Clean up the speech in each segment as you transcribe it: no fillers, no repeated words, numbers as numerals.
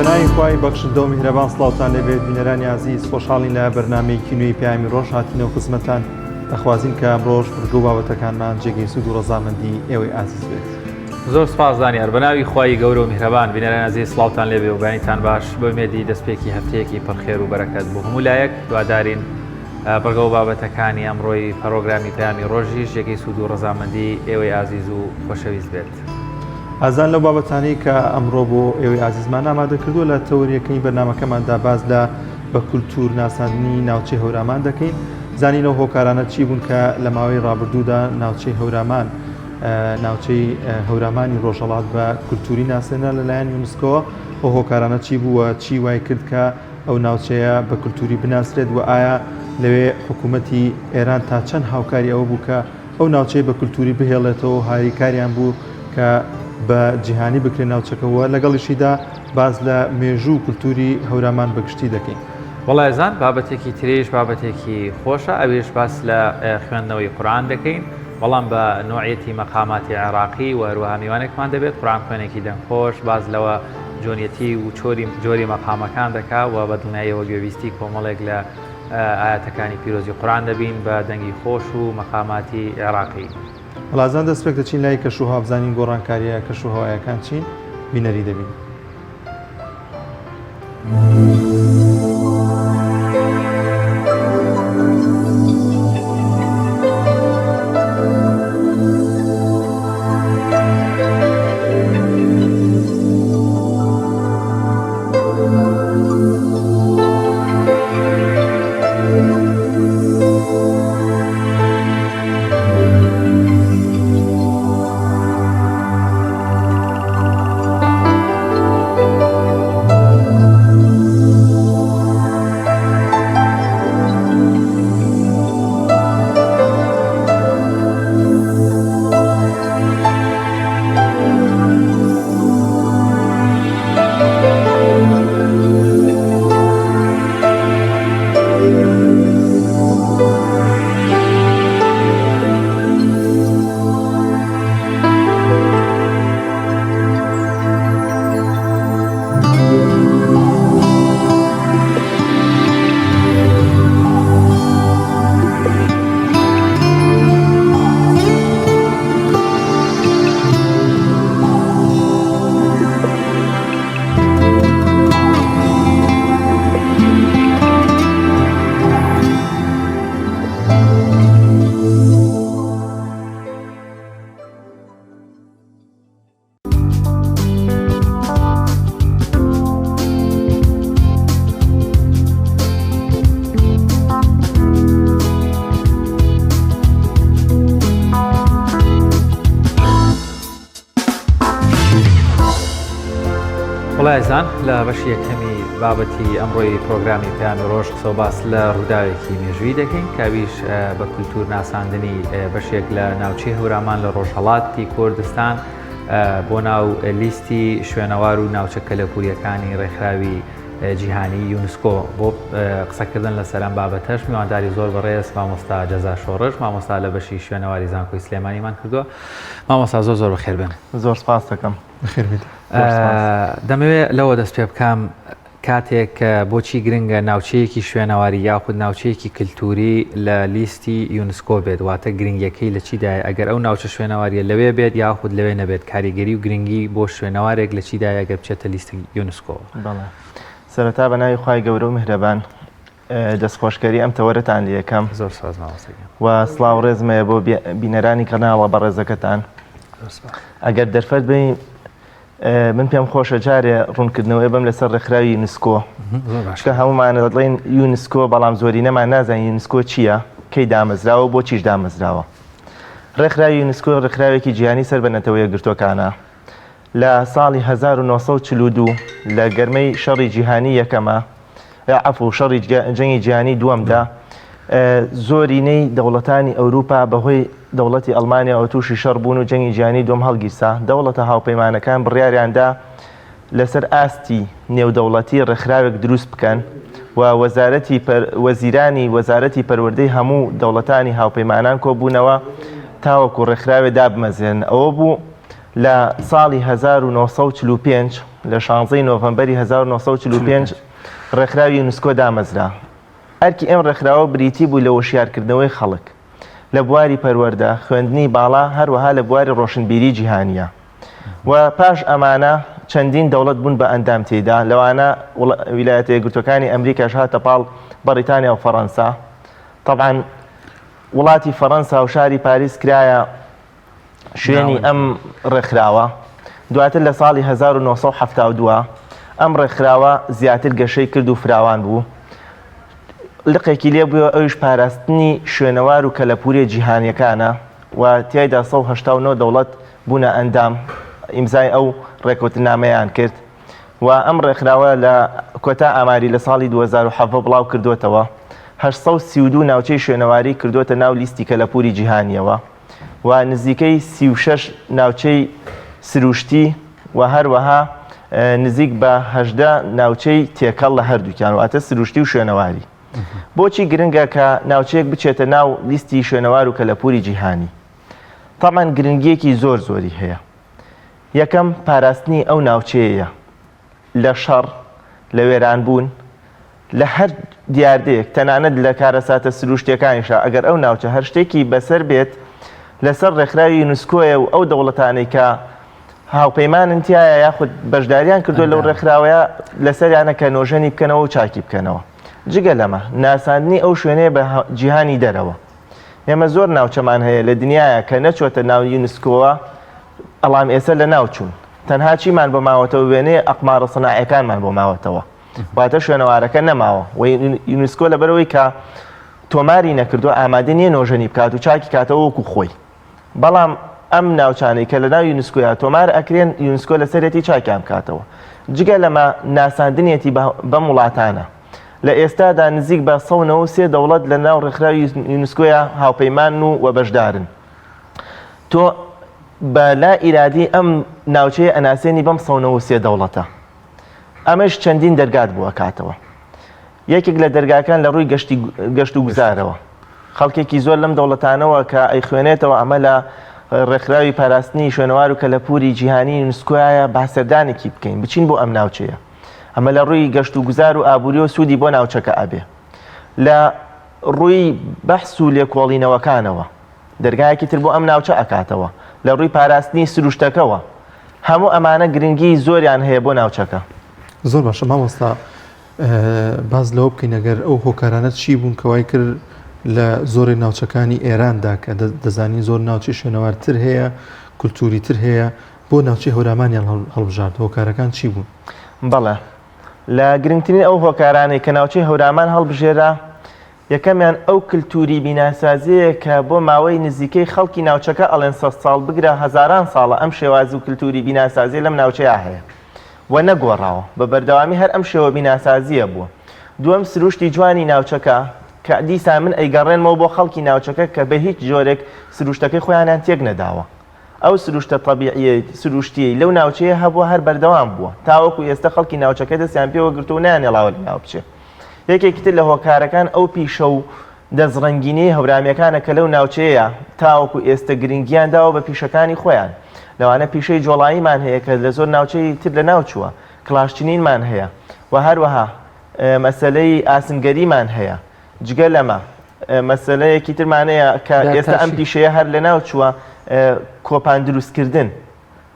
بەناوی خوای بەخشندە و میهرەبان سڵاوتان لەبێت بینەرانی عەزیز، خۆشحاڵین لە بەرنامەیەکی نوێی پیامی ڕۆژ هاتینەوە خزمەتتان. دەخوازین کە ئەمڕۆژ بردو بابەتەکانمان جێگەی سوود و ڕەزامەندی ئێوەی عەزیز بێت. زۆر سپاس دانیار. بەناوی خوای گەورە و میهرەبان بینەرانی عەزیز سڵاوتان لێبێ و بەیانتان باش. بە ئومێدی دەستپێکی هەفتەیەکی پڕخێر و بەرەکەت بۆ هەموو لایەک دوادارین بەرگە و بابەتەکانی ئەمڕۆی پەرۆگرامی پەیامی ڕۆژیش جێگەی سوود و ڕەزامەندی ئێوەی عەزیز و خۆشەویست بێت. ئازان لەو بابەتانەی کە ئەمڕۆ بۆ ئێوەی عەزیزمان ئامادە کردووە لە تەوریەکەی بەرنامەکەماندا باز لە بە کولتور ناساندنی ناوچەی هەورامان دەکەین. زانینەوە هۆکارانە چی بوون کە لە ماوەی ڕابردوودا ناوچەی هەورامان ناوچەی هەورامانی ڕۆژهەڵات بە کولتوری ناسێنرا لەلایەن یونسکۆ. ئەو هۆکارانە چی بووە، چی وای کرد کە ئەو ناوچەیە بە کولتوری بناسرێت و ئایا لەوێ حکوومەتی ئێران تا چەند هاوکاری ئەوە بوو کە ئەو ناوچەی بە کولتوری بهێڵێتەوە هاریکاریان بوو کە بە جیهانی بکرێن ناوچەکەەوە. لەگەڵیشیدا باز لە مێژوو کولتوری هەورامان بەگشتی دەکەین. وەڵای زان بابەتێکی ترێش بابەتێکی خۆشە، ئەوێش باس لە خوێندنەوەی قورئان دەکەین، بەڵام بە نوعەتی مەقاماتی عێراقی و هەروەها میوانێکمان دەبێت. قورئان خوێنێکی دەنگخۆش باز لەوە جۆنیەتی و جۆری مەقامەکان دەکا و بە دڵنیاییەوە گوێویستی کۆمەڵێک لە ئاەتەکانی پیرۆزی قورئان دەبین بە دەنگی خۆش و مەقاماتی عێراقی. وڵازان دەستپێک دەچین لای کەشوهاو بزانین گۆڕانکاریە کەشوهاوایەکان چین، بینەری دەبین. وڵایزان لە بەشی یەکەمی بابەتی ئەمڕۆی پرۆگرامی پەیامی ڕۆژ قسە و باس لە ڕووداوێکی مێژووی دەکەین کاویش بە کولتور ناساندنی بەشێک لە ناوچەی هەورامان لە ڕۆژهەڵاتی کوردستان بۆ ناو لیستی شوێنەوار و ناوچە کەلەپوریەکانی ڕێکخراوی جیهانی یونسکۆ. بۆ قسەکردن لە سەرم بابەتەش میوانداری زۆر بەڕێز مامۆستا جەزا شۆڕش، مامۆستا لە بەشی شوێنەواری زانکۆی سلێمانیمان کردووە. مامۆستا زۆر بەخێر بن. زۆر سپاس دەکەم. بەخێر بێت. دەمەوێت لەوە دەست پێ بکەم کاتێک بۆچی گرنگە ناوچەیەکی شوێنەواری یاخود ناوچەیەکی کللتوری لە لیستی یونسکۆ بێت، واتە گرنگیەکەی لە چیدایە ئەگەر ئەو ناوچە شوێنەواریە لەوێ بێت یاخود لەوێ نەبێت، کاریگەری و گرنگی بۆ شوێنەوارێک لە چیدایە ئەگەر بچێتە لیستی یونسکۆ. بەڵێ سەرەتا بەناوی خوای گەورە و میهرەبان دەستخۆشکەری ئەم تەوەرەتان لێ یەکەم. زۆر سپاس مامۆستاگەم. و سڵاو ڕێزمەیە بۆ بینەرانی کەناڵە بەڕێزەکەتان. ئەگەر دەرفەت بین من پێم خۆشە جارێ ڕوونکردنەوەی بەم لەسەر ڕێکخراوی یونسکۆ، چکە هەمومان دەڵێن یونسکۆ بەڵام زۆری نەمان نازانین یونسکۆ چییە، کەی دامەزراوە، بۆ چیش دامەزراوە. ڕێکخراوی یونسکۆ ڕێکخراوێکی جیهانی سەر بە نەتەوە یەکگرتووەکانە. لە ساڵی 1942 لە گەرمەی شەڕی جیهانی یەکەمە عەفو شەڕی جەنگی جیهانی دووەمدا زۆرینەی دەوڵەتانی ئەوروپا بەهۆی دەوڵەتی ئەڵمانیا و تووشی شەڕ بوون و جەنگی جیهانی دووەم هەڵگیرسا. دەوڵەتە هاوپەیمانەکان بڕیاریاندا لەسەر ئاستی نێودەوڵەتی ڕێکخراوێک دروست بکەن و وەزیرانی وەزارەتی پەروەردەی هەموو دەوڵەتانی هاوپەیمانان کۆبوونەوە تاوەکو ڕێکخراوێ دابمەزێن. ئەوە بوو لە ساڵی 1945 لە 16 نۆڤەمبەری 1945 ڕێکخراوی یونسکۆ دامەزرا. ئەرکی ئەم ڕێکخراوە بریتی بوو لە وەشیارکردنەوەی خەڵک لە بواری پەروەردە، خوێندنی باڵا، هەروەها لە بواری ڕۆشنبیری جیهانیە. و پاش ئەمانە چەندین دەوڵەت بوون بە ئەندام تێدا، لەوانە ویلایەتە یەکگرتووەکانی ئەمریکاش هاتە پاڵ بەریتانیا و فەڕەنسا. طبعاً وڵاتی فەڕەنسا و شاری پاریس کرایە شوێنی ئەم ڕێکخراوە. دواتر لە ساڵی 1972 ئەم ڕێکخراوە زیاتر گەشەی کرد و فراوان بوو. لقێکی لێ بووە ئەوش پاراستنی شوێنەوار و کەلەپوری جیهانیەکانە و تیایدا 1970 دەوڵەت بوونە ئەندام ئیمزای ئەو ڕێکوتنامەیان کرد و ئەم ڕێکخراوە لە کۆتا ئاماری لە ساڵی 2007 بڵاو کردوتەوە. 832 ناوچەی شوێنەواری کردوتە ناو لیستی کەلەپوری جیهانیەوە و نزیکەی 36 ناوچەی سروشتی و هەروەها نزیک بە 18 ناوچەی تێکەڵ لە هەردووکیان و ئاتە سروشتی و شوێنەواری. بۆچی گرنگە کە ناوچەیەک بچێتە ناو لیستی شوێنەوار و کەلەپوری جیهانی؟ تەمان گرنگیەکی زۆری هەیە. یەکەم پاراستنی ئەو ناوچەیە لە شەڕ، لە وێرانبوون، لە هەر دیاردەیەک تەنانەت لە کارەساتە سروشتیەکانیشە ئەگەر ئەو ناوچە هەر شتێکی بەسەر بێت لەسەر ڕێکخراوی یونسکۆیە و ئەو دەوڵەتانەی کە هاوپەیمانن تایە یاخود بەشداریان کردو لەو ڕێکخراوەیە لەسەریانە کە نۆژەنی بکەنەوە و چاکی بکەنەوە. جگە لەمە ناساندنی ئەو شوێنەیە بە جیهانی دەرەوە. ئێمە زۆر ناوچەمان هەیە لە دنیاە کە نەچۆتە ناو یونسکۆوە، ئەڵام ئێستا لە ناوچوون. تەنها چیمان بۆ ماوەتەوە وێنەیە ئەقمارە سەناعیەکانمان بۆ ماوەتەوە، واتە شوێنەوارەکە نەماوە و یونسکۆ لەبەرەوەی کە تۆماری نەکردو ئامادە نیە نۆژەنی بکات و چاکی کاتەوە وەکو خۆی. بەڵام ئەم ناوچانەی کە لە ناو یونسکۆیە تۆمار ئەکرێن یونسکۆ لەسەرەتی چاکیان بکاتەوە. جگە لەمە ناساندنیەتی بەم وڵاتانە. لە ئێستادا نزیک بە 193 دەوڵەت لە ناو ڕێکخراوی یونسکۆیە هاوپەیمان و وەبەشدارن. تۆ بە لا ئیرادی ئەم ناوچەیە ئەناسێنی بەم 193 دەوڵەتە. ئەمەش چەندین دەرگات بووە کاتەوە. یەکێک لە دەرگاکان لە ڕووی گەشت و گوزارەوە. خەڵکێکی زۆر لەم دەوڵەتانەوە کە ئەیخوێنێتەوە ئەمە لە ڕێکخراوی پاراستنی شوێنەوار و کەلەپوری جیهانی یونسکۆیە باسەردانێکی بکەین بچین بۆ ئەم ناوچەیە. ئەمە لە ڕووی گەشت و گوزار و ئابووری و سوودی بۆ ناوچەکە ئەبێ. لە ڕووی بەحس و لێکۆڵینەوەکانەوە دەرگایەکی تر بۆ ئەم ناوچە ئەکاتەوە. لە ڕووی پاراستنی سروشتەکەەوە هەموو ئەمانە گرنگی زۆریان هەیە بۆ ناوچەکە. زۆر باشە مامۆستا، باز لەوە بکەین ئەگەر ئەو هۆکارانە چی بوون کەوای کرد لە زۆری ناوچەکانی ئێراندا کە دەزانی زۆر ناوچی شوێنەوارتر هەیە، کولتوری تر هەیە، بۆ ناوچەی هەورامانیان هەڵبژارد. هۆکارەکان چی بوون؟ بەڵێ، لە گرنگترین ئەو هۆکارانەی کە ناوچەی هەورامان هەڵبژێرا، یەکەمیان ئەو کللتوری بیناسازیە کە بۆ ماوەی نزیکەی خەڵکی ناوچەکە ئەڵێن 100 ساڵ بگرە هەزاران ساڵە ئەم شێوازی و کللتوری بیناسازی لەم ناوچەیە هەیە و نەگۆڕاوە، بە بەردەوامی هەر ئەم شێوە بیناسازیە بووە. دووەم سروشتی جوانی ناوچەکە کە دیسان من ئەیگەڕێنمەوە بۆ خەڵکی ناوچەکە کە بە هیچ جۆرێک سروشتەکەی خۆیانیان تێک نەداوە. ئەو سروشتە طەبیعیە سروشتی لەو ناوچەیە هەبووە هەر بەردەوام بووە تاوەکو ئێستا خەڵکی ناوچەکە دەستیان پێوە گرتو و نایانێڵاوە لە ناو بچێ. یەکێکی تر لە هۆکارەکان ئەو پیشە و دەستڕەنگینەی هەورامەکانە کە لەو ناوچەیە تاوەکو ئێستا گرنگیان داوە بە پیشەکانی خۆیان. لەوانە پیشەی جۆڵاییمان هەیە کە لە زۆر ناوچەی تر لە ناوچووە، کلاشچینینمان هەیە و هەروەها مەسەلەی ئاسنگەریمان هەیە. جگە لەمە مەسەلەیەکی ترمانەیە کە ئێستا ئەم پیشەیە هەر لە ناوچووە کۆپان دروستکردن.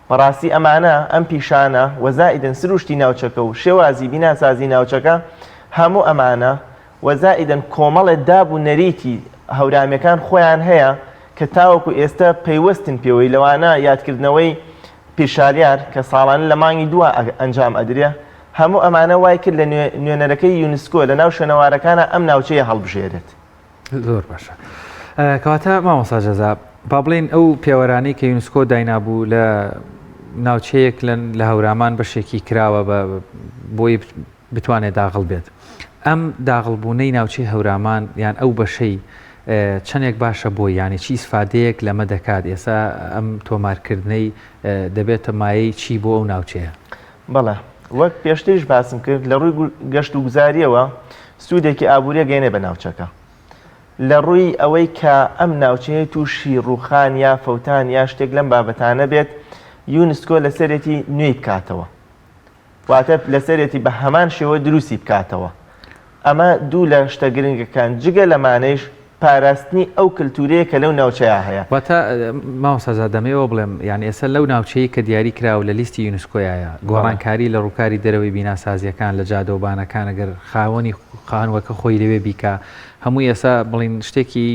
بەڕاستی ئەمانە ئەم پیشانە وەزائیدن سروشتی ناوچەکە و شێوازی بیناسازی ناوچەکە هەموو ئەمانە وەزائیدن کۆمەڵێک داب و نەریتی هەورامەکان خۆیان هەیە کە تاوەکو ئێستا پەیوەستن پێوەی لەوانە یادکردنەوەی پیشالیار کە ساڵانە لە مانگی دووە ئەنجام ئەدرێ. هەموو ئەمانە وای کرد لە نوێنەرەکەی یونسکۆ لە ناو شوێنەوارەکانە ئەم ناوچەیە هەڵبژێرێت. زۆر باشە. کەواتە مامۆستا جەزا با بڵێن ئەو پێوەرانی کە یونسکۆ داینابوو لە ناوچەیەک لە هەورامان بەشێکی کراوە بۆی بتوانێت داغڵ بێت. ئەم داغڵبوونەی ناوچەی هەورامان یان ئەو بەشەی چەندێک باشە بۆی یانی چی ئیسفادەیەک لەمە دەکات ئێستا ئەم تۆمارکردنەی دەبێتە مایەی چی بۆ ئەو ناوچەیە؟ بەڵێ، وەک پێشتریش باسم کرد لە ڕووی گەشت و گوزاریەوە سوودێکی ئابووریە گەێنێ بە ناوچەکە. لە ڕووی ئەوەی کە ئەم ناوچەیە تووشی ڕووخان یا فەوتان یا شتێک لەم بابەتانە بێت یونسکۆ لەسەرێتی نوێی بکاتەوە. واتە لەسەرێتی بە هەمان شێوە دروستی بکاتەوە. ئەمە دوو لە شتە گرنگەکان جگە لەمانەیش پاراستنی ئەو کللتورەیە کە لەو ناوچەیە هەیە. واتە ماوەسەزا دەمەوە بڵێم یان ئێستا لەو ناوچەیە کە دیاری کراوە لە لیستی یونسکۆیایە گۆڕانکاری لە ڕووکاری دەرەوەی بیناسازیەکان لە جادۆبانەکان ئەگەر خاوەنی خانوەکە خۆی لەوێ بیکە هەموو ئێستا بڵین شتێکی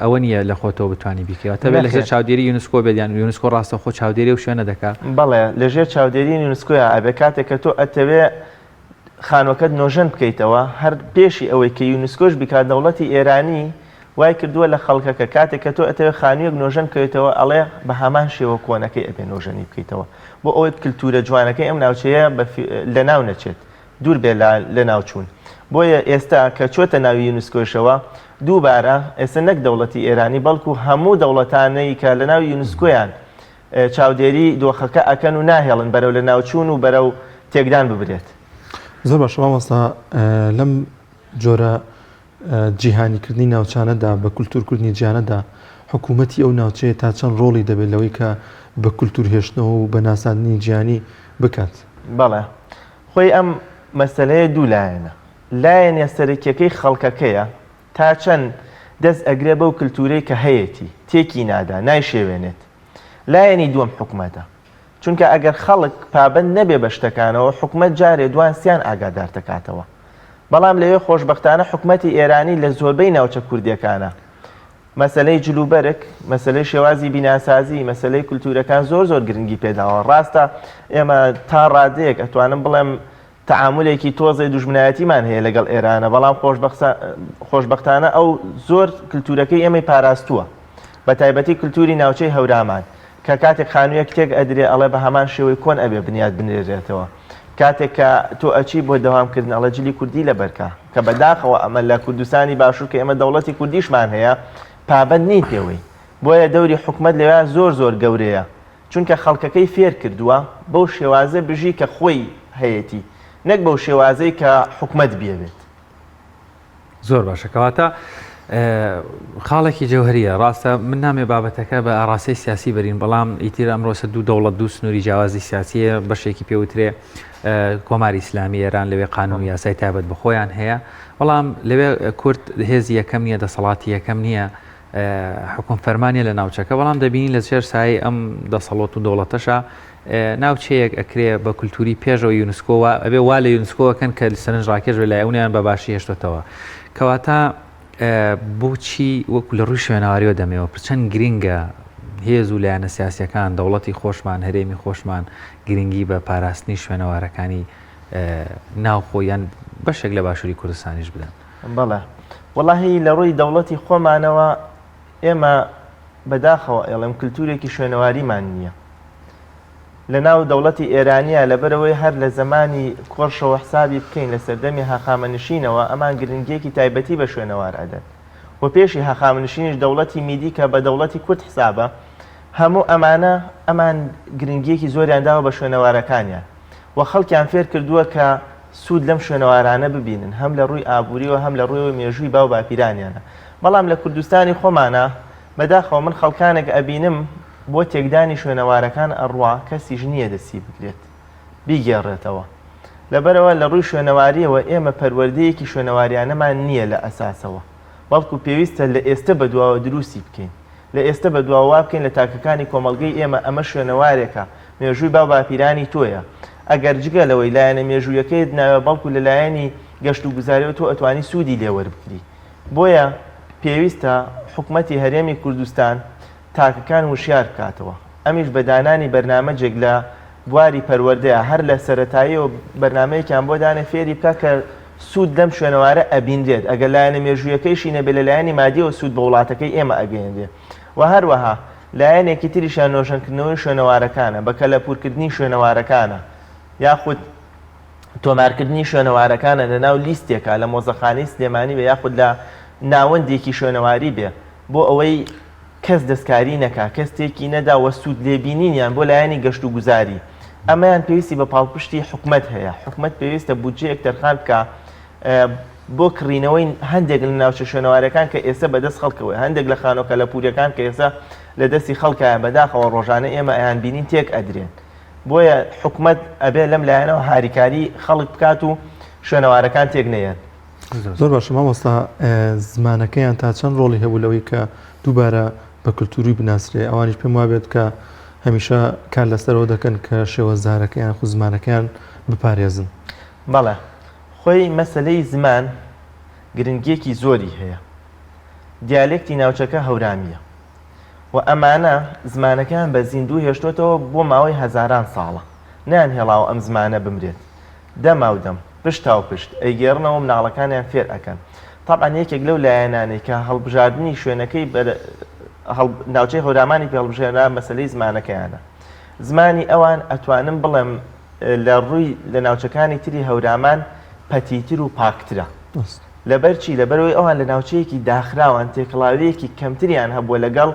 ئەوە نییە لە خۆتەوە بتوانانی بیکەوە تەبێت لەژێر چاودێری یونسکۆ بێت یان یونسکۆ ڕاستە خۆ چاودێری و شوێنە دەکات. بەڵێ لەژێر چاودێری یونسکۆیە ئەبێ کاتێک کە تۆ ئەتەوێ خانوەکەت نۆژەن بکەیتەوە هەر پێشی ئەوەی کە یونسکۆش بیکات دەوڵەتی ئێرانی وای کردووە لە خەڵکەکە کاتێک کە تۆ ئەتەوێ خانوویەک نۆژەن بکەیتەوە ئەڵێ بە هەمان شێوە کۆنەکەی ئەبێ نۆژەنی بکەیتەوە بۆ ئەوەی کللتورە جوانەکەی ئەم ناوچەیە لە ناو نەچێت دوور بێ لە ناوچوون. بۆیە ئێستا کە چۆتە ناوی یونسکۆشەوە دووبارە ئێستا نەک دەوڵەتی ئێرانی بەڵکو هەموو دەوڵەتانەی کە لە ناوی یونسکۆیان چاودێری دۆخەکە ئەکەن و ناهێڵن بەرەو لە ناوچوون و بەرەو تێکدان ببرێت. زۆر باش مامۆستا لەم جۆرە جیهانیکردنی ناوچانەدا بە کولتورکردنی جیانەدا حکوومەتی ئەو ناوچەیە تا چەند ڕۆڵی دەبێت لەوەی کە بە کولتور هێشتنەوە و بە ناساندنی جیهانی بکات. بەڵێ خۆی ئەم مەسەلەیە دوو لایەنە. لایەنە سەرەکیەکەی خەڵکەکەیە تا چەند دەست ئەگرێ بەو کللتورەی کە هەیەی تێکی نادا نایشێوێنێت. لایەنی دووەم حکوومەتە چونکە ئەگەر خەڵک پابند نەبێ بە شتەکانەوە حکوومەت جارێ دوانسیان ئاگادار دەکاتەوە. بەڵام لەوێ خۆشبەختانە حکوومەتی ئێرانی لە زۆربەی ناوچە کوردیەکانە مەسلەی جلوبەرک مەسلەی شێوازی بیناسازی مەسلەی کولتورەکان زۆر گرنگی پێداوە. ڕاستە ئێمە تا ڕادەیەک ئەتوانم بڵێم تەعاملێکی تۆزەی دوژمنایەتیمان هەیە لەگەڵ ئێرانە بەڵام خۆشبەختانە ئەو زۆر کللتورەکەی ئێمەی پاراستووە بە تایبەتی کللتوری ناوچەی هەورامان کە کاتێک خانوویەک تێک ئەدرێ ئەڵێ بە هەمان شێوەی کۆن ئەبێ بنیاد بنێرێتەوە. کاتێک کە تۆ ئەچی بۆ دەوامکردن ئەڵە جلی کوردی لە بەرکە کە بەداخەوە ئەمە لە کوردستانی باشوور کە ئێمە دەوڵەتی کوردیشمان هەیە پابند نین پێوەی. بۆیە دەوری حکوومەت لەوێ زۆر گەورەیە چونکە خەڵکەکەی فێر کردووە بەو شێوازە بژی کە خۆی هەیەی نەک بەو شێوازەی کە حکوومەت بێت. زۆر باشە کەواتە خاڵێکی جەوهریە ڕاستە من نامێ بابەتەکە بە ئاڕاستەی سیاسی بەرین بەڵام ئیتر ئەمڕۆسە دوو دەوڵەت دوو سنووری جیاوازی سیاسیە بەشێکی پێوترێ کۆماری ئیسلامی ئێران لەوێ قانون یاسای تایبەت بەخۆیان هەیە بەڵام لەوێ کورد هێزی یەکەم نییە دەسەڵاتی یەکەم نییە حکوم فەرمانیە لە ناوچەکە بەڵام دەبینی لە ژێر سای ئەم دەسەڵات و دەوڵەتەشە ناوچەیەک ئەکرێ بە کولتوری پێشەوە یونسکۆوە ئەبێ وا لە یونسکۆەکەن کە سەرنج ڕاکێش لای ئەویان بە باشی هێشتێتەوە کەواتە بۆچی وەکو لە ڕووی شوێنەوەریەوە دەمەوە چەند گرینگە هێز و لایەنە سیاسیەکان دەوڵەتی خۆشمان هەرێمی خۆشمان گرنگی بە پاراستنی شوێنەوارەکانی ناوخۆیان بەشێک لە باشووری کوردستانیش بدەن. بەڵێ وەڵاهی لە ڕووی دەوڵەتی خۆمانەوە ئێمە بەداخەوە ئێڵم کللتورێکی شوێنەواریمان نییە. لە ناو دەوڵەتی ئێرانیە لەبەرەوەی هەر لە زمانی کۆڕشەوە حسابی بکەین لە سەردەمی هەخامنشینەوە ئەمان گرنگیەکی تایبەتی بە شوێنەوار ئەدەن و پێشی هەخامنشینیش دەوڵەتی میدی کە بە دەوڵەتی کورد حسابە هەموو ئەمانە ئەمان گرنگیەکی زۆریان داوە بە شوێنەوارەکانیان و خەڵکیان فێر کردووە کە سوود لەم شوێنەوارانە ببینن هەم لە ڕووی ئابووریەوە هەم لە ڕووی مێژووی باو باپیرانیانە. بەڵام لە کوردستانی خۆمانە بەداخەوە من خەڵکانێک ئەبینم بۆ تێکدانی شوێنەوارەکان ئەڕوا کەسیش نییە دەستی بگرێت بیگێڕێتەوە. لەبەرەوە لە ڕووی شوێنەواریەوە ئێمە پەروەردەیەکی شوێنەواریانەمان نییە لە ئەساسەوە بەڵکو پێویستە لە ئێستا بەدواوە دروستی بکەین لە ئێستا بەدواوە بکەین لە تاکەکانی کۆمەڵگەی ئێمە ئەمە شوێنەوارێکە مێژووی باو باپیرانی تۆیە ئەگەر جگە لەوەی لایەنە مێژوویەکەیت ناوە بەڵکو لە لایەنی گەشت و گوزاریەوە تۆ ئەتوانی سوودی لێوەربگری. بۆیە پێویستە حکوومەتی هەرێمی کوردستان تاکەکان وشیار بکاتەوە ئەمیش بە دانانی بەرنامەجێک لە بواری پەروەردەیە هەر لە سەرەتایی و بەرنمەیەکیان بۆ دانە فێری بکە کە سوود لەم شوێنەوارە ئەبیندرێت ئەگەر لایەنە مێژوویەکەیشی نەبێ لە لایەنی مادیەوە سوود بە وڵاتەکەی ئێمە ئەگەیەندێ و هەروەها لایەنێکی تریشان نۆژەنکردنەوەی شوێنەوارەکانە بە کەلەپورکردنی شوێنەوارەکانە یاخود تۆمارکردنی شوێنەوارەکانە لە ناو لیستێکە لە مۆزەخانەی سلێمانی بە یاخود لە ناوەندێکی شوێنەواری بێ بۆ ئەوەی کەس دەستکاری نەکا کەستێکی نەدا وە سوود لێبینینیان بۆ لایەنی گەشت و گوزاری ئەمەیان پێویستی بە پاڵپشتی حکوومەت هەیە حکوومەت پێویستە بودجەیەک تەرخان بکە بۆ کڕینەوەی هەندێک لە ناوچە شوێنەوارەکان کە ئێستا بەدەست خەڵکەوەی هەندێک لە خانۆکە لە پورەکان کە ئێستا لە دەستی خەڵکایە بەداخەوە ڕۆژانە ئێمە ئەیان بینین تێک ئەدرێن بۆیە حکومت ئەبێ لەم لایەنەوە هاریکاری خەڵک بکات و شوێنەوارەکان تێک نەیەن. زۆر باشە مامۆستا زمانەکەیان تا چەند ڕۆڵی هەبوو لەوەی کە دووبارە بە کولتوری بناسرێ ئەوانیش پێم وابێت کە هەمیشە کار لەسەرەوە دەکەن کە شێوەزارەکەیان خو زمانەکەیان بپارێزن. بەڵێ خۆی مەسلەی زمان گرنگیەکی زۆری هەیە. دیالێکتی ناوچەکە هەورامیە و ئەمانە زمانەکان بە زیندوو هێشتۆتەوە بۆ ماوەی هەزاران ساڵە نیان هێڵاوە ئەم زمانە بمرێت دەماودەم پشت تا و پشت ئەیگەڕنەوە مناڵەکانیان فێر ئەەکەن. طبعاً یەکێک لەو لایەنانەی کە هەڵبژاردننی شوێنەکەی ناوچەی هەورامانی پێ هەڵبژێنرا مەسلەی زمانەکەیانە. زمانی ئەوان ئەتوانم بڵێم لە ڕووی لە ناوچەکانی تری هەورامان پەتیتر و پاکترە. لەبەرچی لەبەرەوەی ئەوان لە ناوچەیەکی داخراوان تێکڵاوەیەکی کەمتریان هەبووە لەگەڵ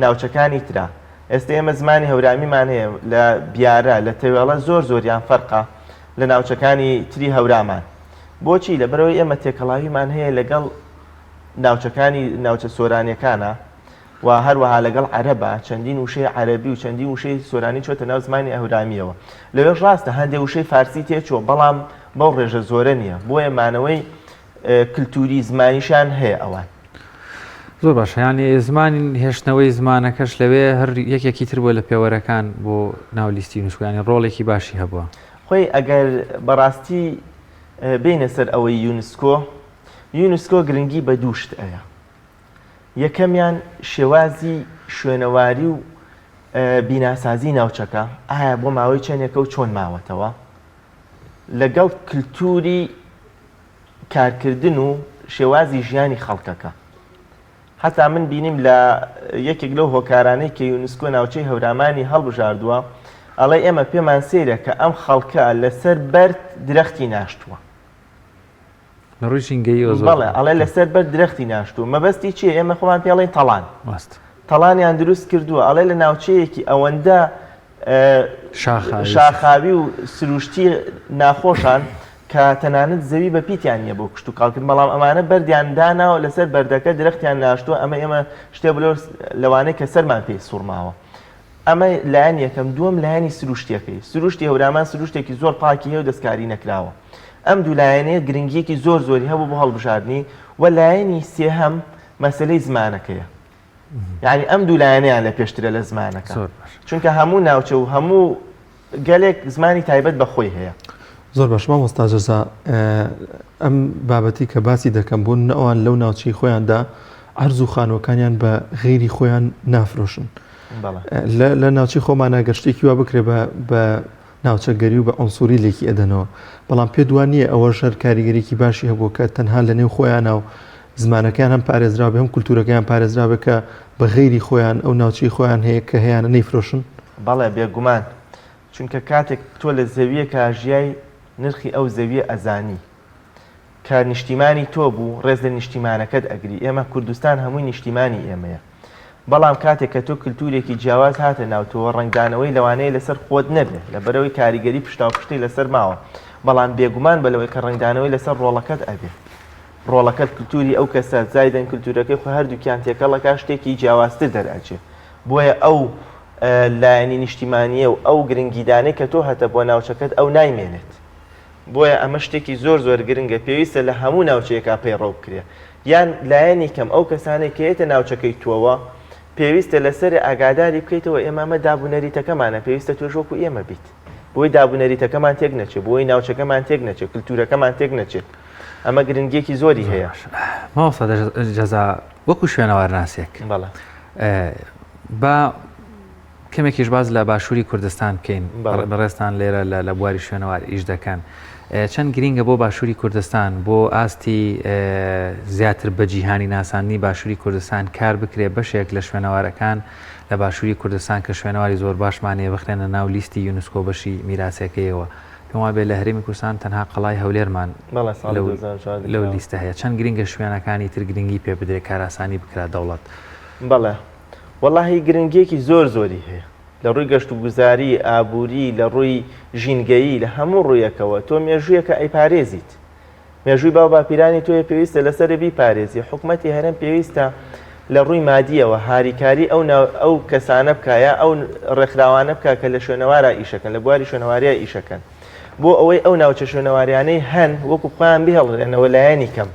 ناوچەکانی ترا. ئێستا ئێمە زمانی هەورامیمان هەیە لە بیارە لە تەوێڵە زۆریان فەرقە لە ناوچەکانی تری هەورامان. بۆچی لەبەرەوەی ئێمە تێکەڵاویمان هەیە لەگەڵ ناوچەکانی ناوچە سۆرانیەکانە و هەروەها لەگەڵ عەرەبە چەندین وشەی عەرەبی و چەندین وشەی سۆرانی چۆتە ناو زمانی هەورامیەوە. لەوێش ڕاستە هەندێک وشەی فارسی تێچوە بەڵام بەو ڕێژە زۆرە نییە بۆیە مانەوەی کللتوری زمانیشان هەیە ئەوان. زۆر باش ینی زمانی هێشتنەوەی زمانەکەش لەوێ هەر یەکێکی تر بووە لە پێوەرەکان بۆ ناولیستی یونسکۆیانی ڕۆڵێکی باشی هەبووە. خۆی ئەگەر بەڕاستی بینە سەر ئەوەی یونسکۆ گرنگی بە دووشت ئەیە. یەکەمیان شێوازی شوێنەواری و بیناسازی ناوچەکە ئایا بۆ ماوەی چەندێکە و چۆن ماوەتەوە لەگەڵ کللتوری کارکردن و شێوازی ژیانی خەڵکەکە. حتا من بینیم لە یەکێک لەو هۆکارانەی کە یونسکۆ ناوچەی هەورامانی هەڵبژاردووە ئەڵێ ئێمە پێمان سێرە کە ئەم خەڵکە لەسەر بەرد درەختی ناشتووە. لە ڕووی ژینگەییەوە زۆر بەڵێ ئەڵێ لەسەر بەرد درەختی ناشتووە. مەبەستی چیە؟ ئێمە خۆمان پێڵێن تەڵان تەڵانیان دروست کردووە. ئەڵێ لە ناوچەیەکی ئەوەندە شاخاوی و سروشتی ناخۆشان کە تەنانەت زەوی بە پیتیان نیە بۆ کشت و کاڵکرد بەڵام ئەمانە بەردیان داناوە لەسەر بەردەکە درەختیان ناشتووە. ئەمە ئێمە شتێ بلۆ لەوانەیە کە سەرمان پێی سوورماوە. ئەمە لایەن یەکەم. دووەم لایەنی سروشتیەکەی. سروشتی هەورامان سروشتێکی زۆر پاکی هەیە و دەستکاری نەکراوە. ئەم دوو لایەنەیە گرنگیەکی زۆری هەبوو بۆ هەڵبژاردننی و لایەنی سێهەم مەسلەی زمانەکەیە. یعنی ئەم دوو لایەنەیان لە پێشترە لە زمانەکە چونکە هەموو ناوچە و هەموو گەلێک زمانی تایبەت بەخۆی هەیە. زۆر باش مامۆستا جەزا ئەم بابەتی کە باسی دەکەم بۆ ئەوان لەو ناوچەی خۆیاندا عەرز و خانوەکانیان بە غێری خۆیان نافرۆشن. لە ناوچەی خۆمانە گەشتێکی وا بکرێ بە ناوچەگەری و بە ئەنسوری لێکی ئەدەنەوە بەڵام پێ دوان نییە ئەوە ژەر کاریگەریکی باشی هەبوو کە تەنها لە نێو خۆیانە و زمانەکان هەم پارێزرا بێ هەم کولتورەکەیان پارێزرا بێ کە بە غێری خۆیان ئەو ناوچەی خۆیان هەیە کە هەیەیانە نەیفرۆشن. بەڵێ بێگومان چونکە کاتێک تۆ لە زەویە کاژیای نرخی ئەو زەویە ئەزانی کە نیشتیمانی تۆ بوو ڕێز لە نیشتیمانەکەت ئەگری. ئێمە کوردستان هەمووی نیشتیمانی ئێمەیە بەڵام کاتێک کە تۆ کللتورێکی جیاواز هاتە ناوتەوە ڕنگدانەوەی لەوانەیە لەسەر خۆت نەبێت لەبەرەوەی کاریگەری پشتاوپشتی لەسەر ماوە بەڵام بێگومان بەلەوەی کە ڕنگدانەوەی لەسەر ڕۆڵەکەت ئەبێت. ڕۆڵەکەت کللتوری ئەو کەسە زایدەن کللتورەکەی خۆ هەردووکیان تێکەڵەکە شتێکی جیاوازتر دەراچێت. بۆیە ئەو لایەنی نیشتیمانیە و ئەو گرنگیدانەی کە تۆ هەتە بۆ ناوچەکەت ئەو نایمێنێت. بۆیە ئەمە شتێکی زۆر گرنگە پێویستە لە هەموو ناوچەیەکا پەیڕەو بکرێ. یان لایەنی کەم ئەو کەسانێک کە هێتە ناوچەکەی تۆوە پێویستە لەسەر ئاگاداری بکەیتەوە ئێمە دابوونەریتەکەمانە پێویستە توێژ وەکو ئێمە بیت بۆی دابوونەریتەکەمان تێک نەچێت بۆی ناوچەکەمان تێک نەچێت کللتورەکەمان تێک نەچێت. ئەمە گرنگیەکی زۆری هەیە. ماوەستا جەزا وەکو شوێنەوارناسێک بە کەمێکیش باز لە باشووری کوردستان بکەین بەڕێستان لێرە لە بواری شوێنەوار ئیش دەکەن. چەند گرینگە بۆ باشووری کوردستان بۆ ئاستی زیاتر بە جیهانی ناسانی باشووری کوردستان کار بکرێ بەشێک لە شوێنەوارەکان لە باشووری کوردستان کە شوێنەواری زۆر باشمانەیە بخرێنە ناو لیستی یونسکۆ بەشی میراسەکەیەوە. پێم وایە لە هەرێمی کوردستان تەنها قەڵای هەولێرمان لەو لیستە هەیە. چەند گرینگە شوێنەکانی تر گرنگی پێ بدرێت کاراسانی بکرا دەوڵەت. بەڵێ وەڵاهی گرنگیەکی زۆری هەیە لە ڕووی گەشت و گوزاری ئابووری لە ڕووی ژینگەیی لە هەموو ڕوویەکەوە تۆ مێژوویەکە ئەیپارێزیت. مێژووی باو باپیرانی تۆیە پێویستە لەسەر بیپارێزی. حکومەتی هەرێم پێویستە لە ڕووی مادیەوە هاریکاری ئەو کەسانە بکایە ئەو ڕێکخراوانە بکە کە لە شوێنەوارە ئیشەکەن لە بواری شوێنەواریە ئیشەکەن بۆ ئەوەی ئەو ناوچە شوێنەواریانەی هەن وەکو خۆیان بهێڵێنەوە لایەنی کەم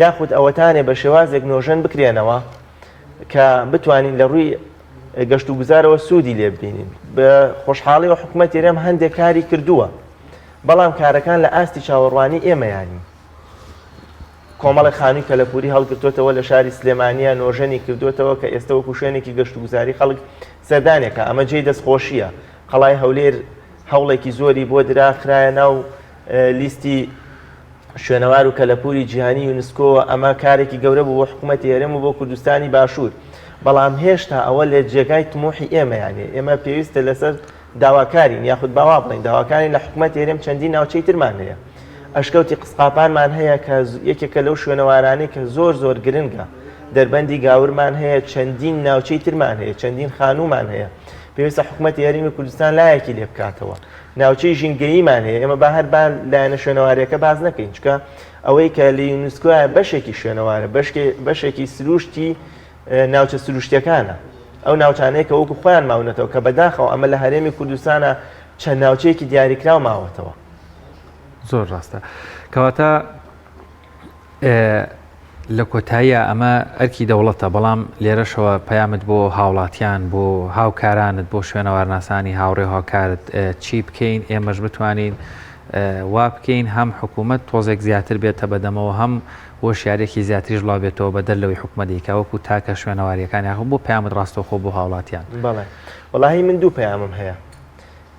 یاخود ئەوەتانێ بە شێوازێک نۆژەن بکرێنەوە کە بتوانین لە ڕووی گەشت و گوزارەوە سوودی لێ ببینین بە خۆشحاڵی و حکومەت ئێرەم هەندێک کاری کردووە بەڵام کارەکان لە ئاستی چاوەڕوانی ئێمەیانی کۆمەڵی خانووی کەلەپوری هەڵگرتوتەوە لە شاری سلێمانیە نۆژەنی کردوتەوە کە ئێستا وەکو شوێنێکی گەشت و گوزاری خەڵک سەردانێکە ئەمە جێی دەستخۆشیە قەڵای هەولێر هەوڵێکی زۆری بۆ دراخرایە ناو لیستی شوێنەوار و کەلەپوری جیهانی یونسکۆ ئەمە کارێکی گەورە بوو بۆ حکومەتی هێرەم و بۆ کوردستانی باشوور بەڵام هێشتا ئەوە لە جێگای تموحی ئێمەیانێ ئێمە پێویستە لەسەر داواکارین یاخود باوا بڵین داواکارین لە حکومەتی هێرەم چەندی ناوچەی ترمان هەیە ئەشکەوتی قسقاپانمان هەیە کە یەکێکە لەو شوێنەوارانەی کە زۆر گرنگە دەربەندی گاورمان هەیە چەندین ناوچەی ترمان هەیە چەندین خانوومان هەیە پێویستە حکومەتی هەرێمی کوردستان لایەکی لێ بکاتەوە ناوچەی ژینگەییمان هەیە ئێمە بە هەربان لایەنە شوێنەواریەکە باز نەکەین چکە ئەوەی کە لە یونسکۆیە بەشێکی شوێنەوارە بەشێکی سروشتی ناوچە سروشتیەکانە ئەو ناوچانەیە کە وەکو خۆیان ماونەتەوە کە بەداخەوە ئەمە لە هەرێمی کوردستانە چەند ناوچەیەکی دیاریکراو ماوەتەوە زۆر ڕاستە کەواتە لە کۆتاییە ئەمە ئەرکی دەوڵەتە بەڵام لێرەشەوە پەیامت بۆ هاوڵاتیان بۆ هاوکارانت بۆ شوێنەوارناسانی هاوڕێ هاوکارت چی بکەین ئێمەش بتوانین وا بکەین هەم حکوومەت تۆزێک زیاتر بێتە بەدەمەوە هەم وەشارێکی زیاتریش ڵاو بێتەوە بە دەرلەوەی حکومەتێکا وەکو تاکە شوێنەواریەکان یاخۆ بۆ پەیامت ڕاستەوخۆ بۆ هاوڵاتیان بەڵێ وەڵاهی من دوو پەیامم هەیە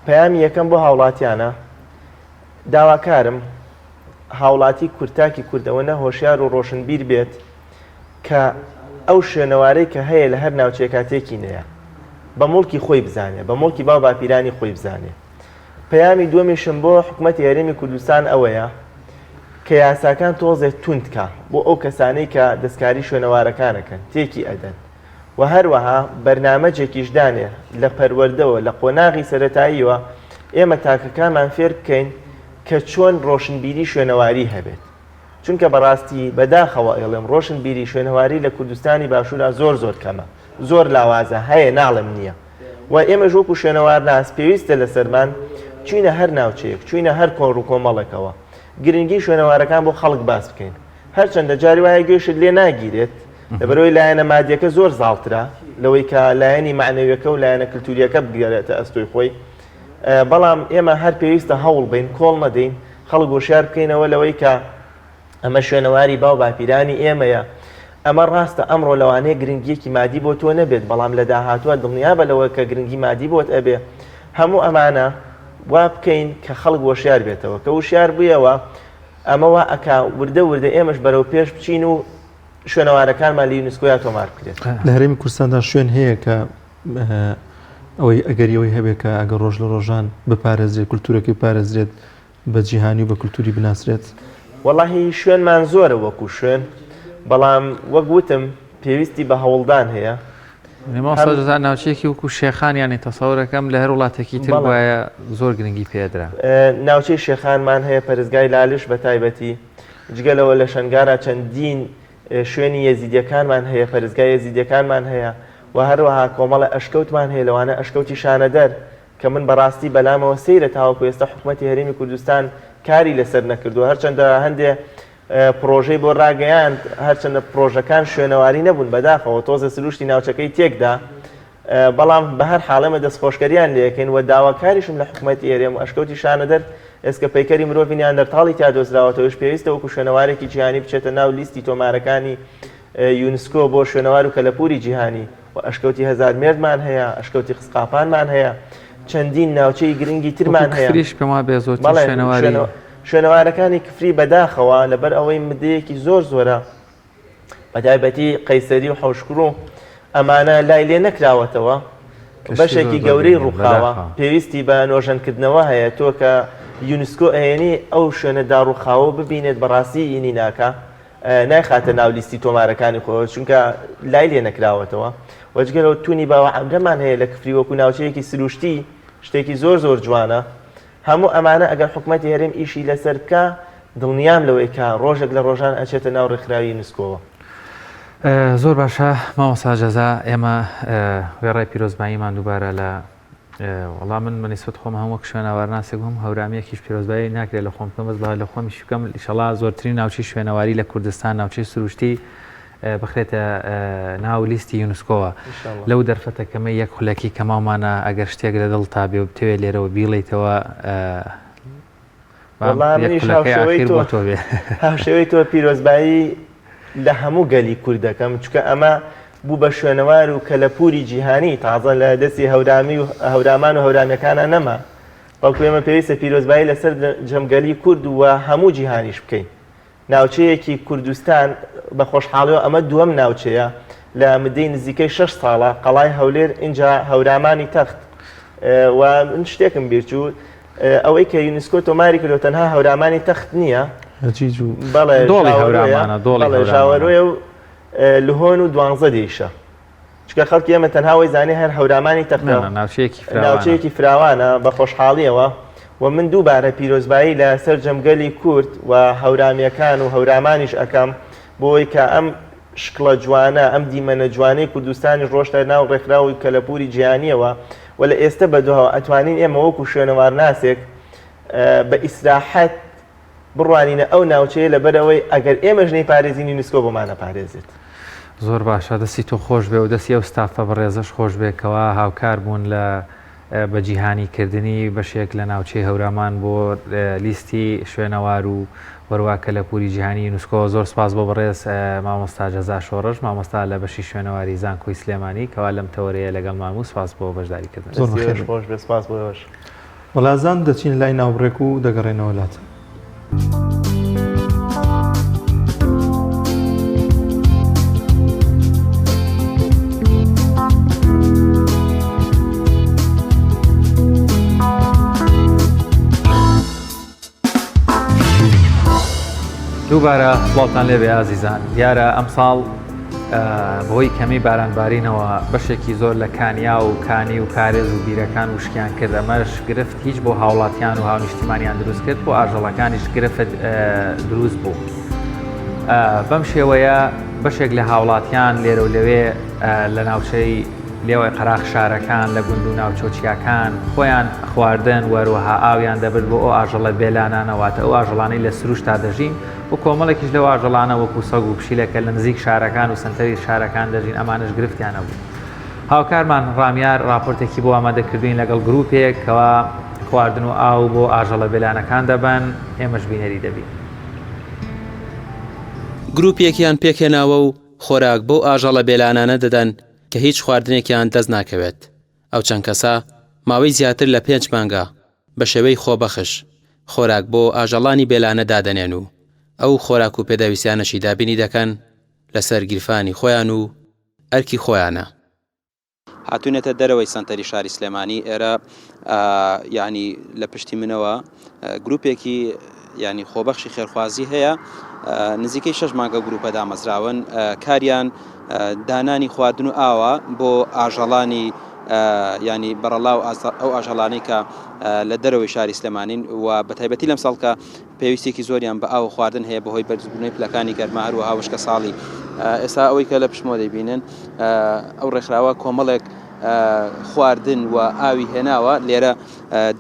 پەیامی یەکەم بۆ هاوڵاتیانە داواکارم هاوڵاتی کورتاکی کوردەوە نە هۆشیار و ڕۆشنبیر بێت کە ئەو شوێنەوارەی کە هەیە لە هەر ناوچەیە کاتێکی نەیە بە مڵکی خۆی بزانێ بە مڵکی باو باپیرانی خۆی بزانێ پەیامی دووەمیشم بۆ حکومەتی هەرێمی کوردستان ئەوەیە کە یاساکان تۆزێت توندکە بۆ ئەو کەسانەی کە دەستکاری شوێنەوارەکانەکەن تێکی ئەدەن و هەروەها بەرنامەجێکیشدانێ لە پەروەردەوە لە قۆناغی سەرەتاییەوە ئێمە تاکەکانمان فێر بکەین کە چۆن ڕۆشنبیری شوێنەواری هەبێت چونکە بەڕاستی بەداخەوە ئێڵێم ڕۆشنبیری شوێنەواری لە کوردستانی باشوورا زۆر کەمە زۆر لاوازە هەیە ناڵم نییە و ئێمە ژووکو شوێنەوار ناس پێویستە لە سەرمان چوینە هەر ناوچەیەک چوینە هەر کۆڕ و کۆمەڵێکەوە گرنگی شوێنەوارەکان بۆ خەڵک باس بکەین هەرچەندە جاری وایە گوێشت لێ ناگیرێت لەبەرەوەی لایەنە مادیەکە زۆر زاڵترە لەوەی کە لایەنی معنەویەکە و لایەنە کلتوریەکە بگەرێتە ئەستۆی خۆی بەڵام ئێمە هەر پێویستە هەوڵ بین کۆڵ نەدەین خەڵک گۆشیار بکەینەوە لەوەی کە ئەمە شوێنەواری باو باپیرانی ئێمەیە ئەمە ڕاستە ئەمڕۆ لەوانەیە گرنگیەکی مادی بۆ تۆ نەبێت بەڵام لە داهاتوە دڵنیا بە لەوە کە گرنگی مادی بۆت ئەبێ هەموو ئەمانە وا بکەین کە خەڵک وەشیار بێتەوە کە وشیار بوویەوە ئەمەوە ئەکا وردە ئێمەش بەرەو پێش بچین و شوێنەوارەکانمان لە یونسکۆیا تۆمار بکرێت لە هەرێمی کوردستاندا شوێن هەیە کە ئەوەی ئەگەریەوەی هەبێت کە ئەگەر ڕۆژ لە ڕۆژان بپارێزرێت کولتورەکەی پارێزرێت بە جیهانی و بە کولتوری بناسرێت وەڵاهی شوێنمان زۆرە وەکو شوێن بەڵام وەک وتم پێویستی بە هەوڵدان هەیە ماسەجان ناوچەیەکی وەکو شێخانیانی تەسەورەکەم لە هەر وڵاتێکی تر وایە زۆر گرنگی پێدرا ناوچەی شێخانمان هەیە پەرستگای لالیش بە تایبەتی جگەلەوە لە شنگارە چەندین شوێنی یەزیدیەکانمان هەیە پەرستگای یەزیدیەکانمان هەیە و هەروەها کۆمەڵە ئەشکەوتمان هەیە لەوانە ئەشکەوتی شانەدەر کە من بەڕاستی بەلامەوە سەیرە تاوەکو ئێستا حکومەتی هەرێمی کوردستان کاری لەسەر نەکردو هەرچەندە هەندێ پرۆژەی بۆ ڕاگەیاند هەرچەندە پرۆژەکان شوێنەواری نەبوون بەداخەوە تۆزە سروشتی ناوچەکەی تێکدا بەڵام بە هەر حاڵەمە دەستخۆشکەریان لێکەین و داواکاریشم لە حکومەتی هێرێم و ئەشکەوتی شانەدەر ئێسکە پەیکەری مرۆڤی نیاندەرتاڵی تا دۆزراوەتەوەش پێویستە وەکو شوێنەوارێکی جیهانی بچێتە ناو لیستی تۆمارەکانی یونسکۆ بۆ شوێنەوار و کەلەپوری جیهانی و ئەشکەوتی هەزار مێردمان هەیە ئەشکەوتی قسقاپانمان هەیە چەندین ناوچەی گرنگی ترمان هەیە شوێنەوارەکانی کفری بەداخەوە لەبەر ئەوەی مدەیەکی زۆرە بەتایبەتی قەیسەری و حەوشکر و ئەمانە لای لێ نەکراوەتەوە بەشێکی گەورەی ڕووخاوە پێویستی بە نۆژەنکردنەوە هەیە تۆ کە یونسکۆ ئەێنی ئەو شوێنە داڕووخاوە ببینێت بەڕاستی ئینی ناکە نایخاتە ناو لیستی تۆمارەکانی خۆ چونکە لای لێ نەکراوەتەوە وەجگەرەوە تونی باوە عەمرەمان هەیە لە کفری وەکو ناوچەیەکی سروشتی شتێکی زۆر جوانە هەموو ئەمانە ئەگەر حکومەتی هەرێم ئیشی لەسەر بکە دڵنیام لەوەی کە ڕۆژێک لە ڕۆژان ئەچێتە ناو ڕێکخراوی یونسکۆوە زۆر باشە مامۆستا جەزا ئێمە وێڕای پیرۆزباییمان دووبارە لە وەڵام من نسبەت خۆم هەموو شوێنەوارناسێک بووم هەورامەیەکیش پیرۆزبایی ناکرێت لە خۆم بەس بە لە خۆمیش بکەم ئینشەڵا زۆرترین ناوچەی شوێنەواری لە کوردستان ناوچەی سروشتی بخرێتە ناو لیستی یونسکۆوە لەو دەرفەتەکەمە یەک خولەکی کە ماومانە ئەگەر شتێک لە دڵ تا بێ و بتەوێ لێرەوە بیڵیتەوە هاوشێوەی تۆ پیرۆزبایی لە هەموو گەلی کوور دەکەم چکە ئەمە بوو بە شوێنەوار و کەلەپوری جیهانی تازە لە دەستی هەورامی و هەورامان و هەورامەکانە نەما بەڵکو ئێمە پێویستە پیرۆزبایی لەسەر جەمگەلی کورد وە هەموو جیهانیش بکەین ناوچەیەکی کوردستان بە خۆشحاڵیەوە ئەمە دووەم ناوچەیە لە مدەی نزیکەی 6 ساڵە قەڵای هەولێر اینجا هەورامانی تەخت و من شتێکم بیرچوو ئەوەی کە یونسکۆ تۆماری کردو تەنها هەورامانی تەخت نییە ژاوەڕۆیە و لهۆن و 12 دیشە چکە خەڵکی ئێمە تەنها وەی زانێ هەر هەورامانی تەختە ناوچەیەکی فراوانە بە خۆشحاڵیەوە و من دووبارە پیرۆزبایی لە سەر جەمگەلی کورد و هەورامیەکان و هەورامانیش ئەەکەم بۆی کە ئەم شکڵە جوانە ئەم دیمەنە جوانەی کوردستانی ڕۆشتە ناو ڕێکخراوی کەلەپوری جیهانیەوە و لە ئێستا بەدوهەوە ئەتوانین ئێمە وەکو شوێنەوارناسێک بە ئیسراحەت بڕوانینە ئەو ناوچەیە لەبەرەوەی ئەگەر ئێمەش نەیپارێزین یونسکۆ بۆمانە پارێزێت. زۆر باشە دەستی تۆ خۆش بێ و دەستی ئەو ستافە بەڕێزەش خۆش بێکەوە هاوکار بوون لە بەجیهانیکردنی بەشێک لە ناوچەی هەورامان بۆ لیستی شوێنەوار و وەروە کەلەپوری جیهانی یونسکۆ زۆر سپاس بۆ بەڕێز مامۆستا جەزا شۆڕش مامۆستا لە بەشی شوێنەواری زانکۆی سلێمانی کەوا لەم تەوەرەیە لەگەڵ ماموو سپاس بۆ بەشداریکردن. خۆش بێ سپاس بۆش. وەڵازان دەچین لای ناوبڕێک و دەگەڕێنەوە لاتە. دووبارە سڵاوتان لێبێ ئازیزان دیارە ئەمساڵ بۆی کەمی بارانبارینەوە بەشێکی زۆر لە کانیا و کانی و کارێز و بیرەکان وشکیان کرد ئەمەش گرفت هیچ بۆ هاوڵاتیان و هاونیشتیمانیان دروست کرد بۆ ئاژەڵەکانیش گرفت دروست بوو بەم شێوەیە بەشێک لە هاوڵاتیان لێرە و لەوێ لە ناوچەی لێوەی قەراق شارەکان لە گوند و ناوچۆچیاکان خۆیان خواردن وەروەها ئاویان دەبێت بۆ ئەو ئاژەڵە بێلانانەواتە ئەو ئاژەڵانەی لە سروشتا دەژین و کۆمەڵێکیش لەو ئاژەڵانە وەکو سەگ و پشیلەکە لە نزیک شارەکان و سنتەری شارەکان دەژین ئەمانش گرفتیانە بوو. هاوکارمان ڕامیار راپۆرتێکی بۆ ئامادەکردوین لەگەڵ گروپێک کەوا خواردن و ئاو بۆ ئاژەڵە بێلانەکان دەبن ئێمەش بینەری دەبین. گروپێکیان پێکهێناوە و خۆراک بۆ ئاژەڵە بێلانانە دەدەن کە هیچ خواردنێکیان دەست ناکەوێت. ئەو چەند کەسە ماوەی زیاتر لە 5 مانگە بە شێوەی خۆبەخش خۆراک بۆ ئاژەڵانی بێلانە دادەنێن و ئەو خۆراک و پێداویستیانەشی دابینی دەکەن لەسەر گیرفانی خۆیان و ئەرکی خۆیانە. هاتوونێتە دەرەوەی سنتەری شاری سلێمانی ئێرە ینی لە پشتی منەوە گروپێکی ینی خۆبەخشی خێرخوازی هەیە نزیکەی 6 مانگە گروپە دامەزراون کاریان دانانی خواردن و ئاوە بۆ ئاژەڵانی ینی بەڕەڵاو ئەو ئاژەڵانەی کە لە دەرەوەی شاری سلێمانین و بە تایبەتی لەم ساڵکە پێویستێکی زۆریان بە ئاو خواردن هەیە بەهۆی بەرزبوونەی پلەکانی گەرما هەروەها وشکە ساڵی. ئێستا ئەوەی کە لە پشتمۆ دەیبینن ئەو ڕێکخراوە کۆمەڵێک خواردن و ئاوی هێناوە لێرە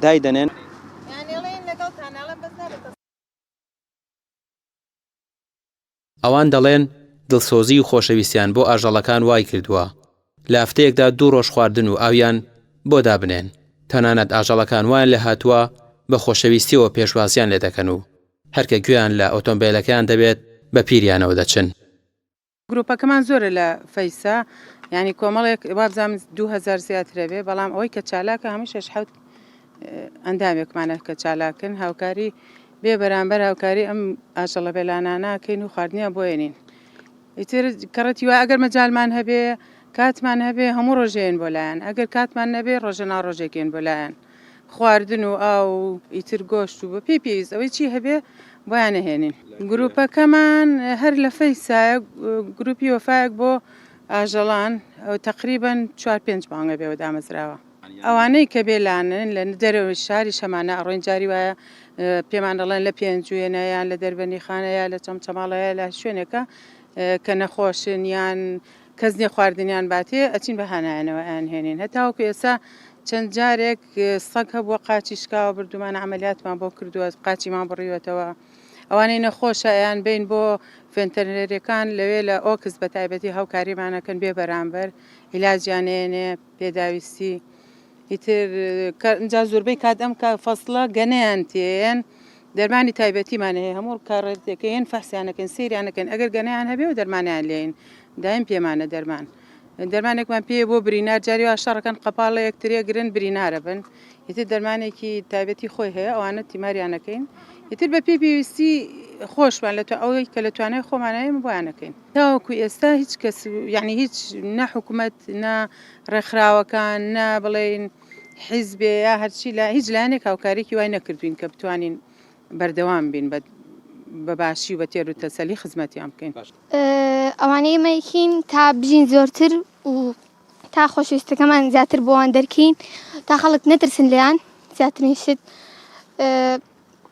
دایدەنێن. ئەوان دەڵێن دڵسۆزی و خۆشەویستیان بۆ ئاژەڵەکان وای کردووە لە هەفتەیەکدا 2 ڕۆژ خواردن و ئاویان بۆ دابنێن تەنانەت ئاژەڵەکان وایان لە هاتووە بە خۆشەویستیەوە پێشوازیان لێ دەکەن و هەرکە گوێیان لە ئۆتۆمبیلەکان دەبێت بە پیریانەوە دەچن. گروپەکەمان زۆرە لە فەیسا ینی کۆمەڵێک وابزانم 2000 زیاترە بێ بەڵام ئەوەی کە چالاکە هەموو 6 ئەندامێکمانە کە چالاکن هاوکاری بێ بەرامبەر هاوکاری ئەم ئاژەڵە بێلانانەکەین و خواردنیە بۆێنین. ئیتر کەڕەتی وای ئەگەر مەجالمان هەبێ کاتمان هەبێ هەموو ڕۆژێن بۆ لایەن ئەگەر کاتمان نەبێ ڕۆژە ناڕۆژێکێن بۆ لایەن خواردن و ئاو ئیتر گۆشت و بە پێی پێویست ئەوەی چی هەبێ بۆیان نەهێنین. گروپەکەمان هەر لە فەیسایە گروپی وەفایەک بۆ ئاژەڵان تقریبەن 4-5 مانگە بێەوە دامەزراوە. ئەوانەی کە بێلانن لە دەرەوەی شاری شەمانە ئەڕۆین جاری وایە پێمان دەڵێن لە پێنجوێنەیان لە دەربەنی خانەیە لە چەمچەماڵەیە لە شوێنێکە کە نەخۆشن یان کەس نیە خواردنیان باتێ ئەچین بە هەنایەنەوە ئەیانهێنین هەتاوەکو ئێستا چەند جارێک سەگ هەبووە قاچی شکاوە بردومان عملیاتمان بۆ کردووە قاچیمان بڕیوەتەوە ئەوانەی نەخۆشە ئەیان بین بۆ فێنتەرنەرەکان لەوێ لە ئۆکس بە تایبەتی هاوکاریمانەکەن بێ بەرامبەر عیلاجیانێنێ پێداویستی ئیتر جا زۆربەی کات ئەم کە فەسڵە گەنەیان تێن دەرمانی تایبەتیمان هەیە هەموو کارڕێتەکەیان فەحسیانەکەن سیریانەکەن ئەگەر گەنەیان هەبێ و دەرمانیان لێن دایم پێمانە دەرمانێکمان پێ بۆ برینار جاریوا شەڕەکەن قەپاڵە یەکترێ گرن برینارە بن ئیتر دەرمانێکی تایبەتی خۆی هەیە ئەوانە تیماریانەکەین ئیتر بە پێویستی خۆشمان لە تو ئەوەی کە لە توانای خۆمانەیە بۆیانەکەین تاوەکو ئێستا هیچ کەس یعنی هیچ نە حکوومەت نە ڕێکخراوەکان نە بڵێن حیزبێ یا هەرچی لە هیچ لایەنێک هاوکارێکی وای نەکردوین کە بتوانین بەردەوام بین بە باشی و بە تێر و تەسەلی خزمەتیان بکەین ئەوانەی مەیکین تا بژین زۆرتر و تا خۆشویستەکەمان زیاتر بۆوان دەرکەین تا خەڵک نەترسن لێیان زیاترشت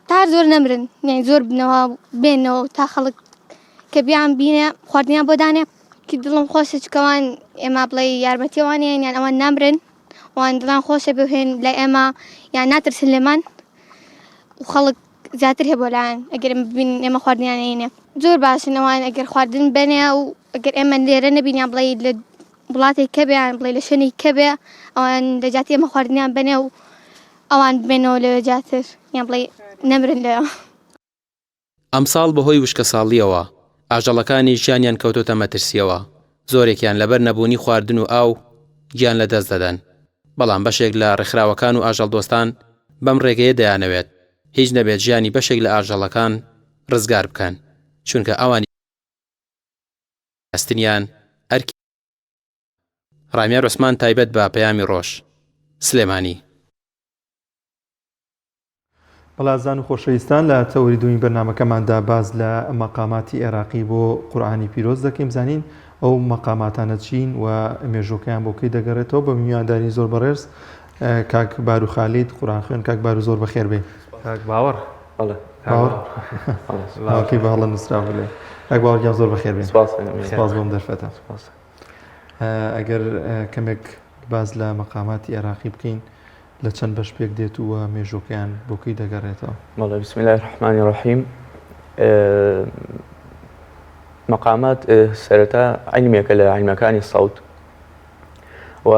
تا زۆر نەمرن یان زۆر بنەوە بێنەوە تا خەڵک کە بیان بینە خواردنیان بۆ دانێ کە دڵم خۆشە چکەوان ئێمە بڵێ یارمەتیوانیان یان ئەوان نامرن وان دڵان خۆشە بهێن لە ئێمە یان ناترسن لێمان و خەڵک زیاتر هەیە بۆ لایەن ئەگەر ببین ئێمە خواردنیانەینێ زۆر باشن ئەوان ئەگەر خواردن بنێ و ئەگەر ئێمە لێرە نەبینیان بڵێ لە وڵاتێک کە بێیان بڵێ لە شوێنێک کە بێ ئەوان دەجاتی ئێمە خواردنیان بنێ و ئەوان بێنەوە لەوێ جاتر یان بڵێ نەمرن لێەوە ئەمساڵ بەهۆی وشکە ساڵیەوە ئاژەڵەکانی ژیانیان کەوتۆتە مەترسیەوە زۆرێکیان لەبەر نەبوونی خواردن و ئاو گیان لە دەست دەدەن بەڵام بەشێک لە ڕێکخراوەکان و ئاژەڵ دۆستان بەم ڕێگەیە دەیانەوێت هیچ نەبێت ژیانی بەشێک لە ئاژەڵەکان ڕزگار بکەن چونکە ئەوانی ئەستنیان ئەرکی ڕامیا ڕۆسمان تایبەت بە پەیامی ڕۆژ سلێمانی بەڵازان و خۆشەویستان لە تەوری دوین بەرنامەکەماندا باز لە مەقاماتی عێراقی بۆ قورئانی پیرۆز دەکەیم زانین ئەو مەقاماتانە چین و مێژووکەیان بۆکەی دەگەڕێتەوە بە میوانداری زۆر بەڕێز کاک بار و خالید قورئان خوێن کاک بار و زۆر بەخێر بێ کاک باوەڕ باوەڕکی باڵە نووسرا بڵێ کاک باوەڕیان زۆر بەخێر بێ سپاس بۆم دەرفەتە ئەگەر کەمێک باز لە مەقاماتی عێراقی بکەین لە چەند بەش پێک دێت وە مێژووکەیان بۆکەی دەگەڕێتەوە والله بسم الله الرحمن الرحيم مقامات سەرەتا علمێکە لە علمەکانی سەوت و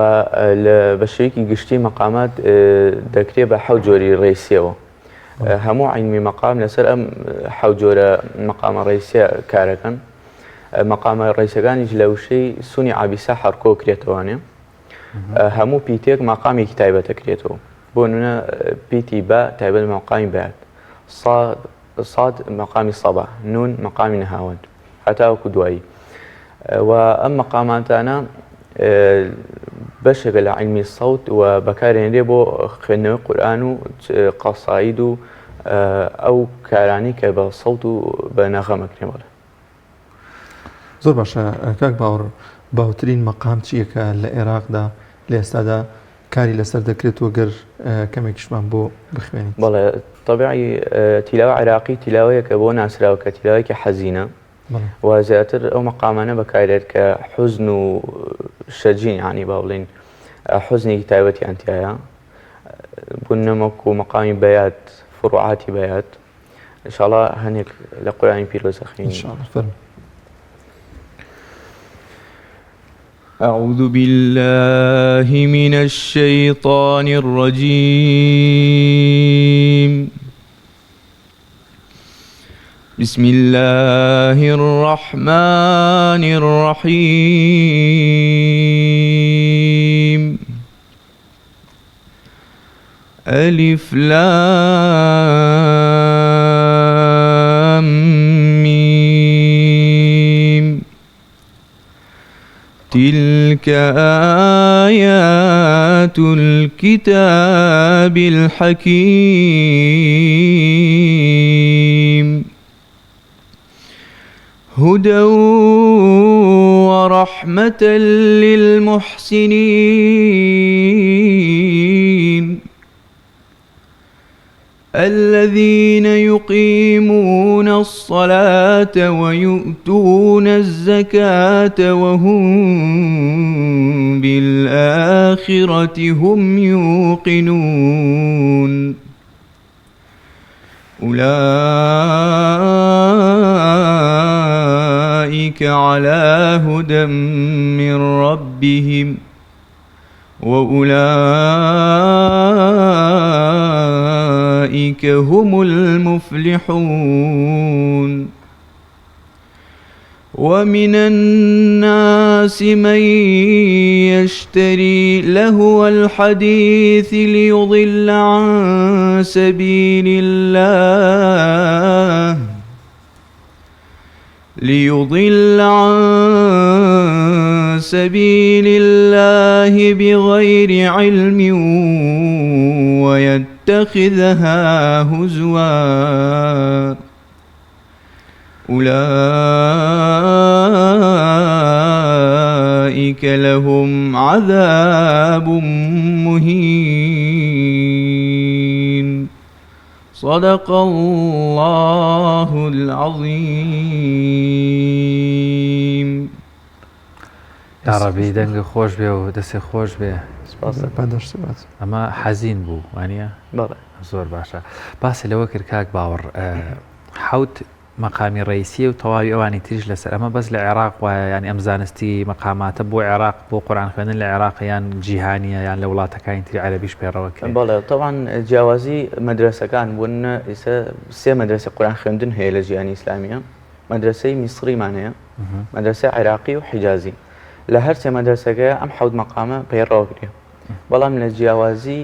لە بەشێکی گشتی مقامات دەکرێت بە حەوت جۆری ڕێیسیەوە هەموو علمی مقام لەسەر ئەم حەوت جۆرە مقامە ڕێیسیە کارەکەن مقامە ڕێیسەکانیش لە وشەی سونی عابیسە حەرکۆ کرێتەوانێ هەموو پیتێک مقامێکی تایبەت دەکرێتەوە بۆ نمونە پیتی بە تایبەت مقامی بەیات صاد مقامی سەبا نون مقامی نەهاوەند هەتاوەکو دوایی و ئەم مقاماتانە بەشێکە لە علمی سەوت و بەکارهێنرێ بۆ خوێندنەوەی قورئان و قەساید و ئەو کارانی کە بە سەوت و بە نەغەمەکرێنەوە زۆر باشە کاک باوەڕ باوترین مەقام چیەکە لە عێراقدا لە ئێستادا کاری لەسەر دەکرێت وەگەر کەمێکیشمان بۆ بخوێنیت بەڵێ طبیعی تیلاوە عێراقی تیلاوەیەکە بۆ ناسراوە کە تیلاوەیەکی حەزینە و زیاتر ئەو مەقامانە بەکارێت کە حوزن و شەجین یعنی با بڵین حوزنێکی تایبەتیان تایە بۆ نەمەک و مەقامی بەیات فروعاتی بەیات ئینشاءڵڵا هەنێک لە قورئانی پیرۆز دەخوێنین أعوذ بالله من الشيطان الرجيم بسم الله الرحمن الرحيم ألف لام ميم تلك آيات الكتاب الحكيم هدى ورحمة للمحسنين الذين يقيمون الصلاة ويؤتون الزكاة وهم بالآخرة هم يوقنون أولئك على هدى من ربهم وأولئك هم المفلحون ومن الناس من يشتري لهو الحديث ليضل عن سبيل الله بغير علم ويتخذها هزوا أولئك لهم عذاب مهين صدق الله العظيم. یا ڕەبی دەنگە خۆش بێ و دەستێ خۆش بێ. ئەمە حەزین بوو وانە؟ زۆر باشە. باسی لەوە کرد کاک باوەڕ حوت مەقامی ڕئیسیە و تەواوی ئەوانی تریش لەسەر ئەمە بەس لە عێراق وایە ینی ئەم زانستی مەقاماتە بۆ عێراق بۆ قورئان خوێندن لە عێراق یان جیهانیە یان لە وڵاتەکانی تری عەرەبیش پێڕەوە کرد؟ بەڵێ طبعاً جیاوازی مەدرسەکان بوون ئێستا سێ مەدرسە قورئان خوێندن هەیە لە ژیانی ئیسلامیە. مەدرسەی میسریمان هەیە، مەدرسەی عێراقی و حیجازی. لە هەر سێ مەدرسەکەیە ئەم حەوت مەقامە پەیڕەوە کرێ. بەڵام لە جیاوازی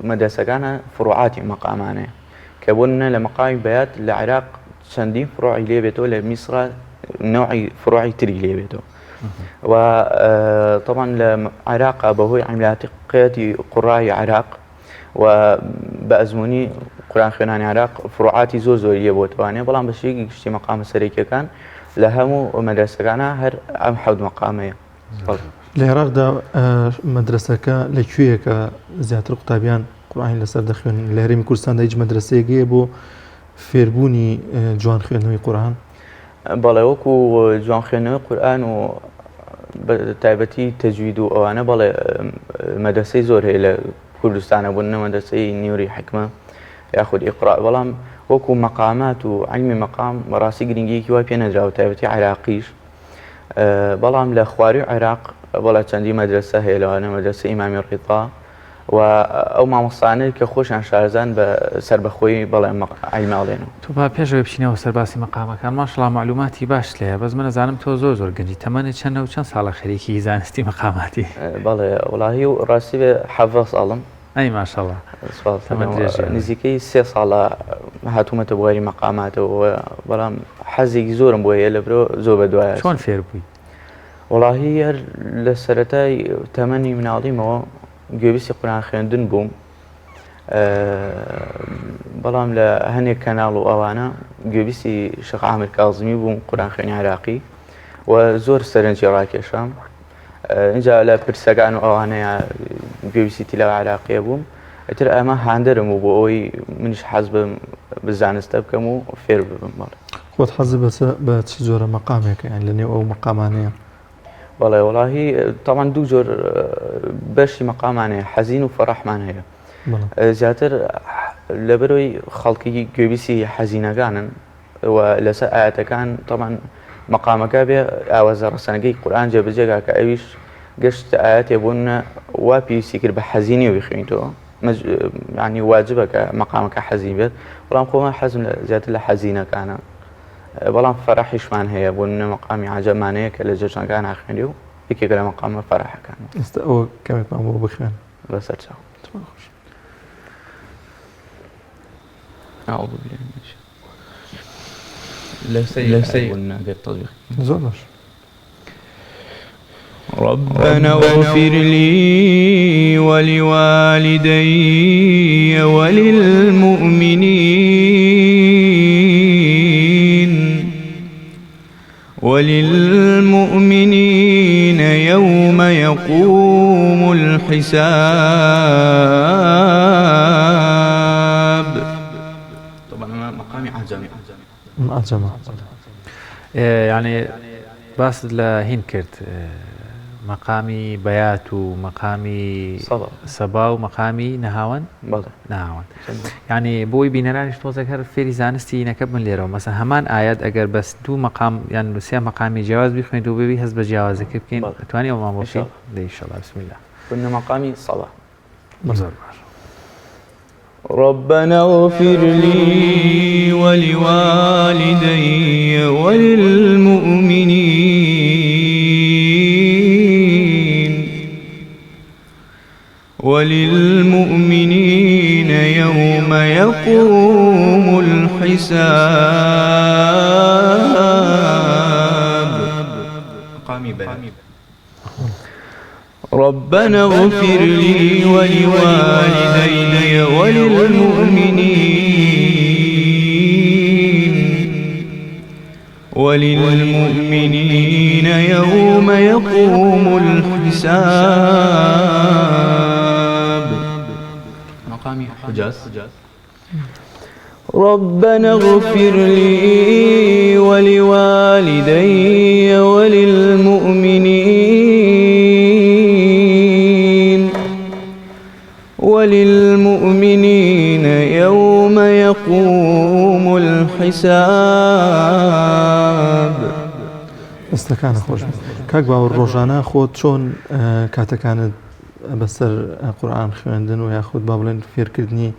مەدرسەکانە فروعاتی مەقامانەیە کە بوونە لە مەقامی بەیات لە عێراق چەندین فروعی لێ بێتەوە، لە میسرە نوعی فروعی تری لێ بێتەوە. و طبعا لە عێراق بەهۆی عیملاقیەتی قوڕای عێراق و بە ئەزموونی قورئان خوێنانی عێراق فروعاتی زۆر زۆریە بۆ توانێ، بەڵام بە شێوەیەکی گشتی مەقامە سەرەکیەکان لە هەموو مەدرسەکانە هەر ئەم حەوت مەقامەیە. لە عێراقدا مەدرسەکە لەکوێیەکە زیاتر قوتابیان قورئان لەسەر دەخوێن؟ لە هەرێمی کوردستاندا هیچ مەدرسەیەکەیە بۆ فێربوونی جوان خوێندنەوەی قورئان؟ بەڵێ وەکو جوان خوێندنەوەی قورئان و تایبەتی تەجوید و ئەوانە بەڵێ مەدرسەی زۆر هەیە لە کوردستانە بوونە مەدرسەی نیوری حکمە یاخود ئیقرا، بەڵام وەکو مەقامات و عیلمی مەقام بەڕاستی گرنگیەکی وای پێ نەدراوە تایبەتی عێراقیش. بەڵام لە خواروی عێراق بەڵێ چەندی مەدرسە هەیە لەوانە مەدرسە ئیمامی ڕیتا و ئەو مامۆستانەی کە خۆشیان شارزان بە سربەخۆی بەڵێ عیلماڵێنەوە. تو با پێشەوەی بچینەوە سەرباسی مەقامەکان ماشەڵڵا معلوماتی باش لێیە، بەس من نەزانم تۆ زۆر گەنجی تەمەنت چەندە و چەند ساڵە خەریکی زانستی مەقاماتی؟ بەڵێ وڵاهی و ڕاستی بێ 17 ساڵم. ئەی ماشەڵڵا نزیکەی 3 ساڵە هاتوومەتە بواری مەقاماتەوە، بەڵام حەزێکی زۆرم بۆ هەیە لەبرۆ زۆر بەدوایە. چۆن فێر بووی؟ وڵاهی هەر لە سەرەتای تەمەنی مناڵیمەوە گوێبیستی قورئان خوێندن بووم، بەڵام لە هەنێک کەناڵ و ئەوانە گوێبیستی شێخ عامر کاظمی بووم قورئان خوێنی عێراقی و زۆر سەرنجی ڕاکێشام. اینجا لە پرسەکان و ئەوانەیە گوێبیستی تیلاوە عێراقیە بووم. ئەتر ئەمە هاندەرم و بۆ ئەوەی منیش حەز بم بزانستە بکەم و فێر ببم. خۆت حەزت بە چ جۆرە مەقامێکە یان لەنێو ئەو مەقامانەیە؟ بەڵێ وڵاهی تاوان دوو جۆر بەشی مەقامانەیە، حەزین و فەرەحمان هەیە. زیاتر لەبەرەوەی خەڵکی گوێبیستی حەزینەکانن و لەسەر ئاەتەکان تاوان مەقامەکە بێ ئاوازە ڕەسەنەکەی قورئان جێبەجێگا کە ئەویش گەشت ئاەتێ بوونە وا پێویستی کرد بە حەزینی و بخوێنیتەوە، ینی واجبە کە مەقامەکە حەزین بێت، بەڵام خۆمان حەزم زیاتر لە حەزینەکانە. بەڵام فەرەحیشمان هەیە بوونە مەقامی عەجەبمانەیە کە لە جێژنەکان ناخوێنی و یەکێکە لە مەقامە فەرەحەکان. ئێستا ئەوە کەمێکمان بۆ بخوێن بەسەر چاو. زۆر باش. ربنا اغفر لي ولوالدي وللمؤمنين يوم يقوم الحساب ئەجەمە یعنی باس لە هین کرد مەقامی بەیات و مەقامی سەبا و مەقامی نەهاوەند ناوەند یعنی بۆی بینەرانیش تۆزێک هەر فێری زانستی نەکە بن لێرەوە مەسە هەمان ئاەت ئەگەر بەس دوو مەقام یان سێ مەقامی جیاواز بخوێنیت و ببی هەست بە جیاوازەکە بکەین توانی ئەو مامۆسی دەیشەڵا بسم الله كنا مقامي صلاة زۆر باش ربنا اغفر لي ولوالدي وللمؤمنين يوم يقوم الحساب ربنا اغفر لي ولوالدي وللمؤمنين يوم يقوم الحساب مقامي حجاز ربنا اغفر لي ولوالدي وللمؤمنين يوم يقوم الحساب ئەستەکانە خۆش کاک باوە ڕۆژانە خۆت چۆن کاتەکانت بەسەر قورئان خوێندن و یاخود با بڵێن فێرکردنی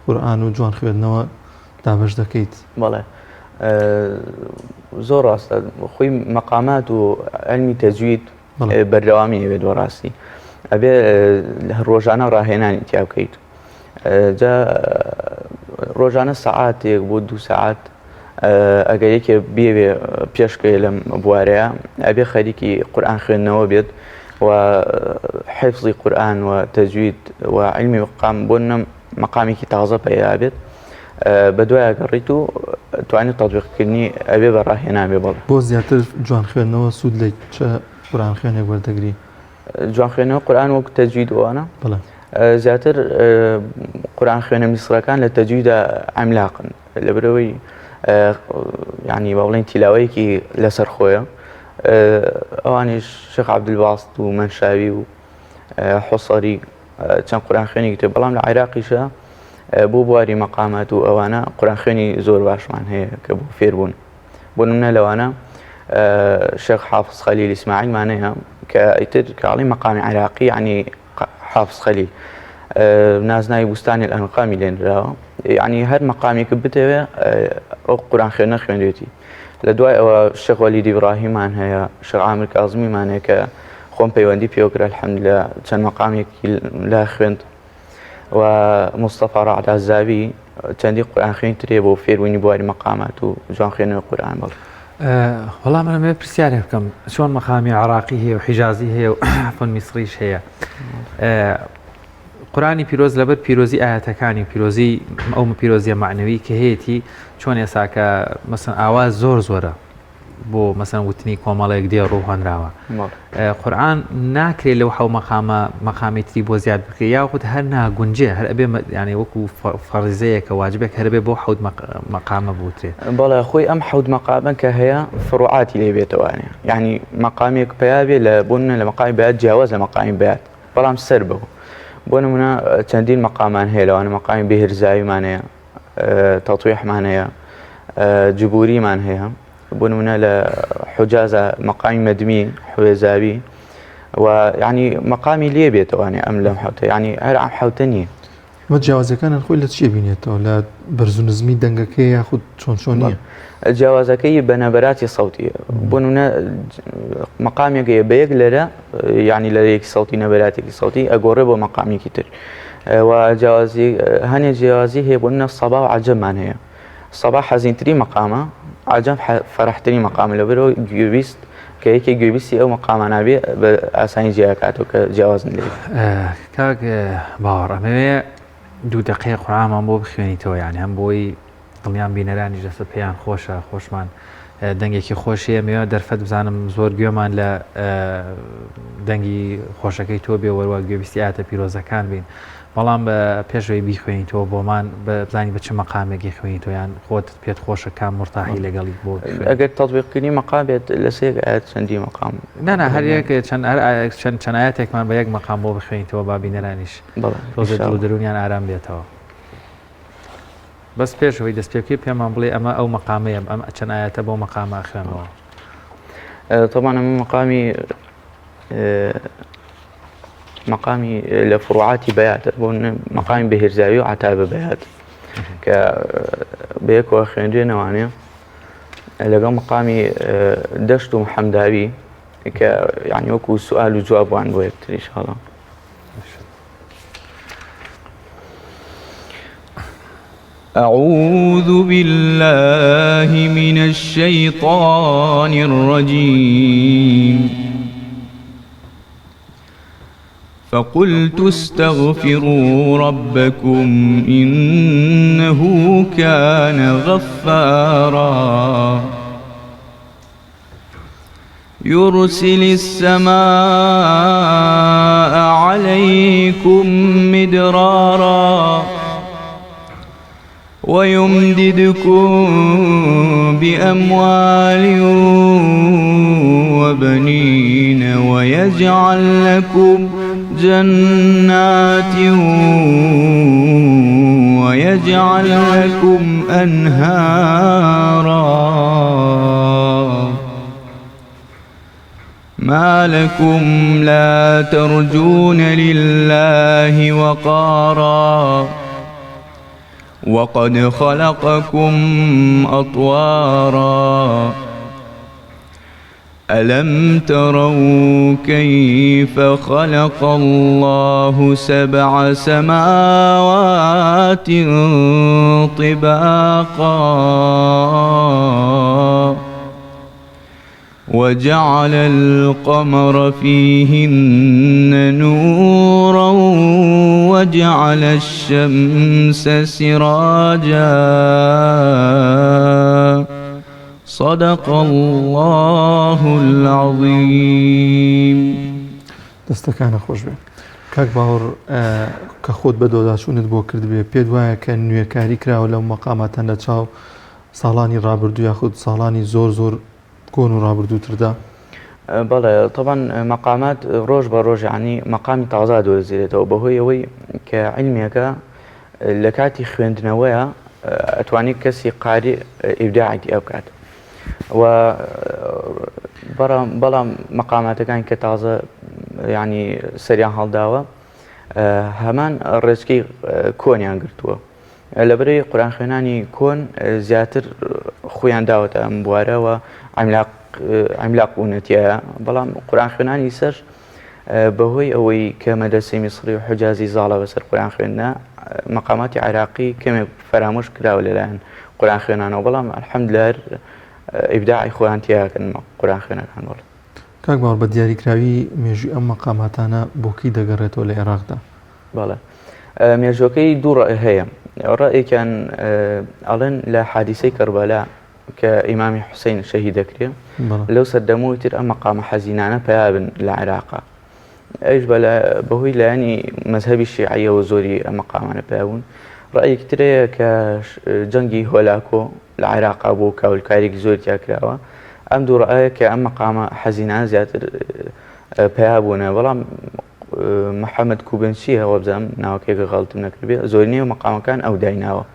قورئان و جوان خوێندنەوە دابەش دەکەیت؟ بەڵێ زۆر ڕاستە خۆی مەقامات و علمی تەجوید بەردەوامی ئەوێت وەڕاستی ئەبێ ڕۆژانە ڕاهێنانی تیا بکەیت جا ڕۆژانە سەعاتێک بۆ 2 سەعات ئەگەر یەکێ بێوێ پێشکەوێ لەم بوارەیە ئەبێ خەریکی قورئان خوێندنەوە بێت و حیفزی قورئان و تەجوید و علمی مقام بۆ مەقامێکی تازە پەیدا بێت بە دوای ئەگەڕیت و توانێت تەطبیقکردنی ئەبێ بە ڕاهێنابێ بەڵێ بۆ زیاتر جوان خوێندنەوە سوود لە چ قورئان خوێنێک وەردەگری؟ جوان خوێنەوە قورئان وەکو تەجوید ئەوانە زیاتر قورئان خوێنە میسرەکان لە تەجویدە عەملاقن لەبەرەوەی یعنی با بڵێن تیلاوەیەکی لەسەر خۆیە ئەوانیش شێخ عەبدولباست و مەنشاوی و حوسەری چەند قورئان خوێنێکی تر بەڵام لە عێراقیشە بۆ بواری مەقامات و ئەوانە قورئان خوێنی زۆر باشمان هەیە کە بۆ فێربوون بۆ نمونە لەوانە شێخ حافظ خەلیل ئیسماعیلمانەیە کە ئیتر کاڵی مەقامی عێراقی یعنی حافظ خەلیل نازناوی بوستانی الأنقامی لێنراوە یعنی هەر مەقامێکە بتەوێ ئەو قورئان خوێنە خوێندوێتی لە دوای ئەوە شێخ وەلید ئیبراهیمان هەیە شێخ عامر کاظمیمان هەیە کە خۆم پەیوەندی پێوەکرا الحەمدولillah چەند مەقامێکی لا خوێند و مستەفا ڕەعد عەزابی چەندی قورئان خوێنی ترێ بۆ فێربوونی بواری مەقامات و جوان خوێنەوەی قورئان بەڵێ وەڵام ئەمە پرسیارێک بکەم چۆن مەقامی عێراقی هەیە و حیجازی هەیە و عەفوەن میسریش هەیە قورئانی پیرۆز لەبەر پیرۆزی ئاەتەکانی و پیرۆزی ئەو پیرۆزیە معنەوی کە هەیەی چۆن ئێساکە مەسەن ئاواز زۆر زۆرە بۆ مەسەن وتنی کۆمەڵێک دێ ڕووهێنراوە قورئان ناکرێت لەو حەو مەقامی تری بۆ زیاد بکرێت یاخود هەر ناگونجێ هەر ئەبێ ینی وەکو فەرزەیەکە واجبێک هەر بێ بۆ حەوت مەقامە بوترێ بەڵێ خۆی ئەم حەوت مەقامە کە هەیە فروعاتی لێ بێتەوانێ یعنی مەقامێک پیا بێ لە بوون لە مەقامی بەیات جیاواز لە مەقامی بەیات بەڵام سەر بەبوو بۆ نمونە چەندین مەقامان هەیە لەوانە مەقامی بێهرزاویمان هەیە تەطویحمان هەیە جبوریمان هەیە بۆ نمونە لە حوجازە مەقامی مەدمی حوێزاوی و یعنی مەقامی لێ بێتەوانێ ئەم لەم حەوتە یعنی هەر ئەم حەوتە نییە مە جیاوازەکانیان خۆی لە چی بینێتەوە لە بەرز و نزمی دەنگەکەی یاخود چۆن نییە جیاوازەکەی بەنەبەراتی سەوتیە بۆ نمونە مەقامێکە بەیەک لەرە یعنی لەرەیەکی سەوتی نەبەراتێکی سەوتی ئەگۆڕێ بۆ مەقامێکی تر و جیاوازی هەنێ جیاوازی هەیە بۆ نمونە سەبا و عەجەممان هەیە سەبا حەزینتری مەقامە عەجەم فەرەحترین مەقامە لەبەرەوەی گوێبیست کە یەکێ گوێبیستی ئەو مەقامانە بێ بە ئاسانی جیاکاتەوە کە جیاوازن لێ کاک باوەڕ ئەمەوێ 2 دقەیە قورئانمان بۆ بخوێنیتەوە یعنی هەم بۆی دڵنیان بینەرانی دەستە پێیان خۆشە خۆشمان دەنگێکی خۆشیە مێوە دەرفەت بزانم زۆر گوێمان لە دەنگی خۆشەکەی تۆ بێ وەروە گوێبیستی ئاەتە پیرۆزەکان بین بەڵام بە پێشوەی بیخوێنیتەوە بۆمان بزانانی بە چ مەقامێکی خوێنیتەوە یان خۆت پێت خۆشە کام مرتاحی لەگەڵی بۆ ئەگەر تەطبیقکردنی مەقامێت لە سێک ئاەت چەندی مەقام نانا هەریەک چەند ئاەتێکمان بە یەک مەقام بۆ بخوێنیتەوە با بینەرانیش تۆزە دڵ دەرونیان ئارام بێتەوە بەس پێشەوەی دەست پێکی پێمان بڵێ ئەمە ئەو مەقامەیە ئەم چەند ئاەتە بۆ مەقامە خوێنەوە طبعا مقامي لفروعاتي بيات مقامي بهرزاوي وعتاب بيات ك بيك واخيرين واني لقى مقامي دشت محمداوي ك يعني وكو سؤال وجواب عن بويت ان شاء الله. أعوذ بالله من الشيطان الرجيم فقلت استغفروا ربكم إنه كان غفارا يرسل السماء عليكم مدرارا ويمددكم بأموال وبنين ويجعل لكم جنات ويجعل لكم أنهارا ما لكم لا ترجون لله وقارا وقد خلقكم أطوارا ألم تروا كيف خلق الله 7 سماوات طباقا وجعل القمر فيهن نورا وجعل الشمس سراجا صدق الله العظيم. دەستەکانە خۆش بێ کاک باوەڕ کە خۆت بە دۆداچوونت بۆ کرد بێ پێت وایە کە نوێکاری کراوە لەو مەقاماتەن لە چاو ساڵانی ڕابردوو یاخود ساڵانی زۆر کۆن و ڕابردووتردا؟ بەڵێ طبعا مەقامات ڕۆژ بە ڕۆژ ینی مەقامی تازا دۆزیرێتەوە بەهۆی ئەوەی کە عیلمیەکە لە کاتی خوێندنەوەیە ئەتوانی کەسی قاری ئیبداعی ئەو بکات و بەڵام مەقاماتەکان کە تازە ینی سەریان هەڵداوە هەمان ڕێچکەی کۆنیان گرتووە لەبەرەی قورئان خوێنانی کۆن زیاتر خۆیان داوەتە ئەم بوارەوە عیملاق بوونەتیایە بەڵام قورئان خوێنانی سەر بەهۆی ئەوەی کە مەدرسەی میسری و حجازی زاڵە بەسەر قورئان خوێندنا مەقاماتی عێراقی کەمێک فرامۆش کراوە لەلایەن قورئان خوێنانەوە بەڵام الحەمدولillah ئیبداعی خۆیان تیاکەن قورئان خوێنەکان بڵێ. کاک باوەڕ بە دیاریکراوی مێژووی ئەم مەقاماتانە بۆ کەی دەگەڕێتەوە لە عێراقدا؟ بەڵێ مێژوەکەی دوو ڕێ هەیە ڕێیەکیان ئەڵێن لە حادیسەی کەربەلا کە ئیمامی حوسەین شەهید دەکرێت لەو سەردەمەوەی تر ئەم مەقامە حەزینانە پەیابن لە عێراقا ئەویش بەهۆی لایەنی مەزهەبی شیعەیەوە زۆری ئەم مەقامانە پێبوون. ڕێیەکی ترەیە کە جەنگی هۆلاکۆ لە عێراقا بۆ کاولکارێکی زۆر تیاکراوە ئەم دوو ڕێیە کە ئەم مەقامە حەزینانە زیاتر پێیابوونە بەڵام محەممەد کوبنچی هەوە بزانم ناوکێکە غەڵتم نەکردبێت زۆرینەی و مەقامەکان ئەو دایناوە.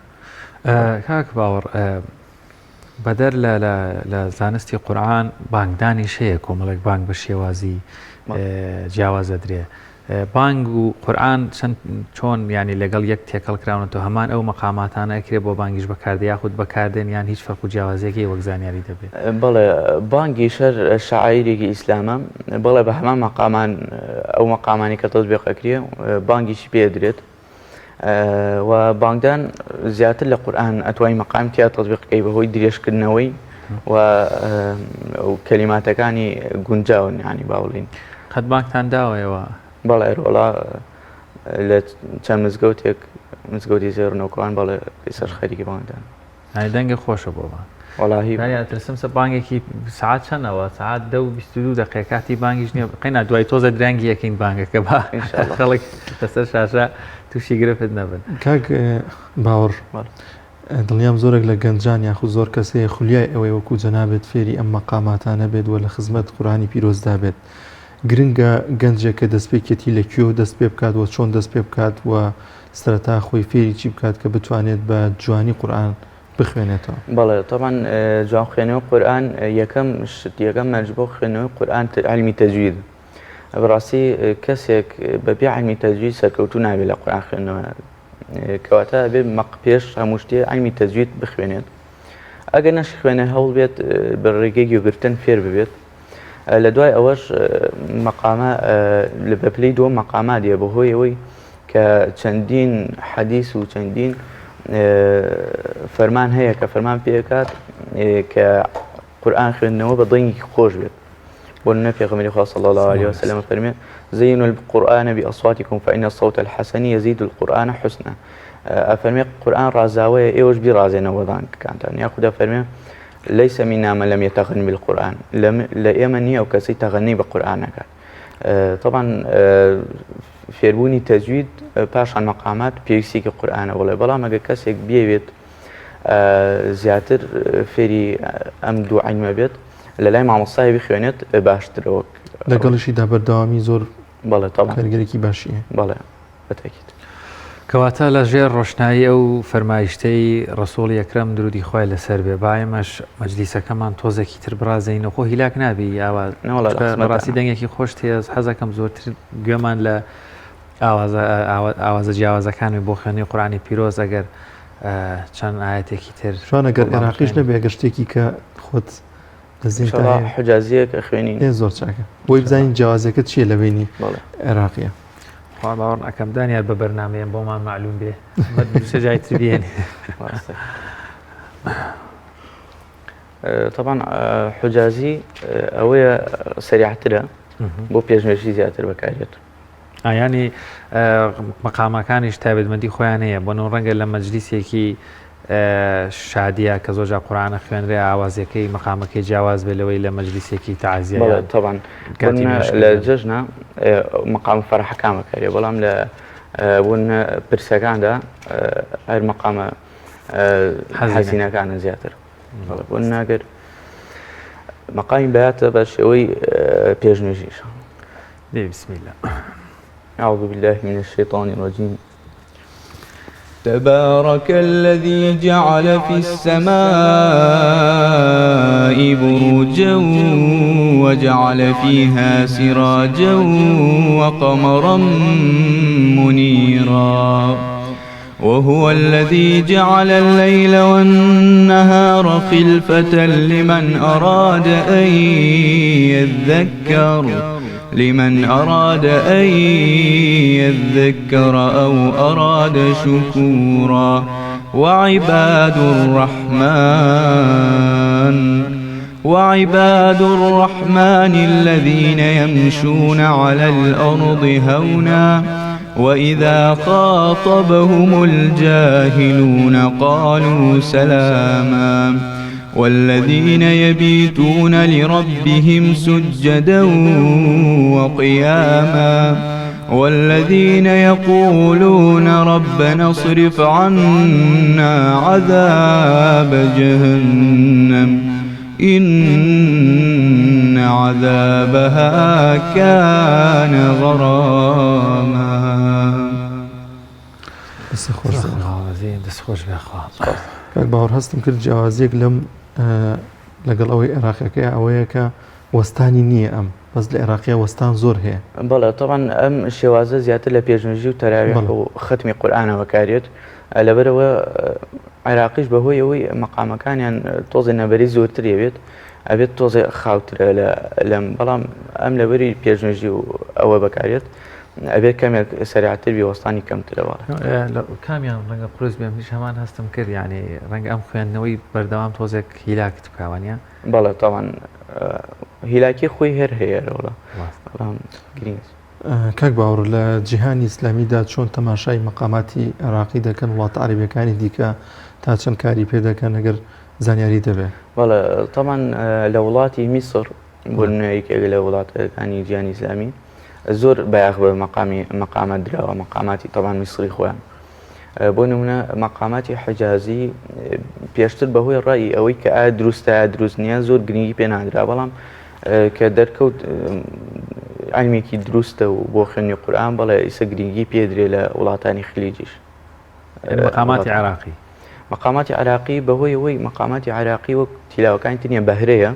کاک باوەڕ بەدەر لە زانستی قورئان بانگدانیش هەیە کۆمەڵێک بانگ بە شێوازی جیاوازە درێ بانگ و قورئان چۆن ینی لەگەڵ یەک تێکەڵکراونەوە هەمان ئەو مەقاماتانە ئەکرێت بۆ بانگیش بەکاردە یاخود بەکاردێن یان هیچ فەرق و جیاوازیەکی وەک زانیاری دەبێت؟ بەڵێ بانگی شەر شاعیرێکی ئیسلامە بەڵێ بە هەمان مەقامان ئەو مەقامانی کە تەطبیقەکرێ بانگیشی پێدرێت و بانگدان زیاتر لە قورئان ئەتوانی مەقامی تیا تەطبیقەکەی بەهۆی درێژکردنەوەی و کەلیماتەکانی گونجاون ینی باوڵین. قەت بانگتان داوەیەوە؟ بەڵێ ڕۆڵا لە چەند مزگەوتێک مزگەوتی زێڕنەوەکان بەڵێ سەر خەریکی بانگدان دەنگە خۆشە بۆ بان. وڵاهی ترسم سە بانگێکی سعات چەندەوە سعات 22 دقیقاتی بانگیش نییە قینا دوای تۆزە درەنگی یەکەین بانگەکە بە خەڵک لەسەر شاشە تووشی گرفت نەبن. کاک باوەڕ دڵنیام زۆرێک لە گەنجان یاخود زۆر کەسەیە خولیای ئەوەی وەکو جەنابێت فێری ئەم مەقاماتانە بێت و لە خزمەت قورآنی پیرۆزدا بێت. گرنگە گەنجێکە دەستپێکێتی لە کوێ دەست پێ بکات و چۆن دەست پێ بکات و سەرەتا خۆی فێری چی بکات کە بتوانێت بە جوانی قورآن بخوێنێتەوە. بەڵێ طبعاً جوان خوێنەوە قورآن یەکەم مەرج بۆ خوێنەوەی قورآن علمی تەجوید. بەڕاستی کەسێک بەبێ علمی تەجوید سەرکەوتوو نابێت لە قورآن خوێندنەوە کەواتە بێ پێش هەموو شتێ علمی تەجوید بخوێنێت. ئەگەر نەش خوێنە هەوڵ بێت بە ڕێگەی گوێگرتن فێر ببێت. لە دوای ئەوەش مەقامە بە پلەی دووەم مەقامات دیە بەهۆی ئەوەی کە چەندین حەدیث و چەندین فەرمان هەیە کە فەرمان پێکات کە قورآن خوێندنەوە بە دڵنگی خۆش بێت. بۆ نمونە پێغەمبەری خوا صلی الله عليه وسلم فەرمێ زينوا القرآن بأصواتكم فإن الصوت الحسن يزيد القرآن حسنا. أفرمي قرآن رازاوية إيوش بي رازينا وضان كانتان ياخد أفرمي ليس منا من لم يتغني بالقرآن لا يمني أو كسي تغني بقرآنك. طبعا فێربوونی تەجوید پاشان مەقامات پێویستی کە قورآنە وڵێ بەڵام ئەگە کەسێک بێوێت زیاتر فێری ئەم دوو عیلمە بێت لە لای مامۆستای بخوێنێت باشترەوە لەگەڵشیدا بەردەوامی زۆر بەڵێ طبعا کارگەرێکی باشیە. بەڵێ بەتاکید. کەواتە لە ژێر ڕۆشنایی ئەو فەرمایشتەی ڕسوڵی یەکرەم درودی خوای لەسەر بێ بایمەش مەجلیسەکەمان تۆزێکی تر بڕازەینەوە خۆ هیلاک نابی ڕاستی دەنگێکی خۆش تێز حەزەکەم زۆرتر گوێمان لە ئاوازە جیاوازەکانی بۆ خوێنی قورآنی پیرۆز ئەگەر چەند ئاەتێکی تر شوان ئەگەر عێراقیش نەبێ گەشتێکی کە خۆت حجازیەک خوێنین زۆر چاکە بۆی بزانین جیاوازەکەت چیە لە بینی عێراقیە. خوا باوەڕ ئەەکەم دانیار بە بەرنامەیەم بۆمان معلوم بێ جای تر بێنێ. طبعا حجازی ئەوەیە سەریعترە بۆ پێشنوێژی زیاتر بەکارێت. ینی مەقامەکانیش تایبەتمەندی خۆیان هەیە بۆ ڕەنگە لە مەجلیسێکی شادیە کە زۆرجا قورآنە خوێنرێ ئاوازەکەی مەقامەکەی جیاواز بێ لەوەی لە مەجلیسێکی تەعزیە طبعا لە جەژنە مەقام فەرحەکان بەکارێ بەڵام لە بوون پرسەکاندا هەر مەقامە حەزینەکانە زیاتر بۆن ناگەر مەقامی بەیاتە بە شێوەی پێشنوێژیش. بسم الله. أعوذ بالله من الشيطان الرجيم. تبارك الذي جعل في السماء بروجا وجعل فيها سراجا وقمرا منيرا وهو الذي جعل الليل والنهار خلفة لمن أراد أن يذكر أو أراد شكورا وعباد الرحمن الذين يمشون على الأرض هونا وإذا خاطبهم الجاهلون قالوا سلاما والذين يبيتون لربهم سجدا وقياما والذين يقولون ربنا اصرف عنا عذاب جهنم إن عذابها كان غراما. کاک باوەڕ هەستم کرد جیاوازیەک لەم لەگەڵ ئەوەی عێراقیەکەی ئەوەیە کە وەستانی نییە ئەم بەس لە عێراقیە وەستان زۆر هەیە. بەڵێ طبعا ئەم شێوازە زیاتر لە پێشنوێژی و تەراویح و ختمی قورئانە بەکارێت لەبەرەوە عێراقیش بەهۆی ئەوەی مەقامەکانیان تۆزی نەبەری زۆرتر دەبێت ئەبێت تۆزی خاوترە لەم بەڵام ئەم لەبەری پێشنوێژی و ئەوە بەکارێت ئەبێت کەمێک سەریعتر بیوەستانی کەمترەوە. کامیان ڕەنگە قورس بێم هیچ هەمان هەستم کرد یعنی ڕەنگە ئەم خوێندنەوەی بەردەوام تۆزێک هیلاکت بکوانە. بەڵێ تاوان هیلاکی خۆی هەر هەیەەوە گرنگ. کاک باوەڕ لە جیهانی ئیسلامیدا چۆن تەماشای مەقاماتی عێراقی دەکەن وڵاتە عەرەبیەکانی دیکە تا چەند کاری پێ دەکەن ئەگەر زانیاری دەبێ. بەڵێ طبعاً لە وڵاتی میسر بۆ نوێیەکێک لە وڵاتەکانی گیانی ئیسلامی زۆر بەیاغ بە مەقامات دراوە مەقاماتی طبعاً میسری خۆیان بۆ نمونە مەقاماتی حجازی پێشتر بەهۆی ڕای ئەوەی کە ئایا دروستە یا دروست نییە زۆر گرنگی پێ نادرا بەڵام کە دەرکەوت علمێکی دروستە و بۆ خوێندنی قورئان بەڵێ ئیسە گرنگی پێدرێ لە وڵاتانی خلیجیش مەقاماتی عراقی مەقاماتی عراقی بەهۆی ئەوەی مەقاماتی عراقی وەک تیلاوەکانی ترنیە بەهرەیە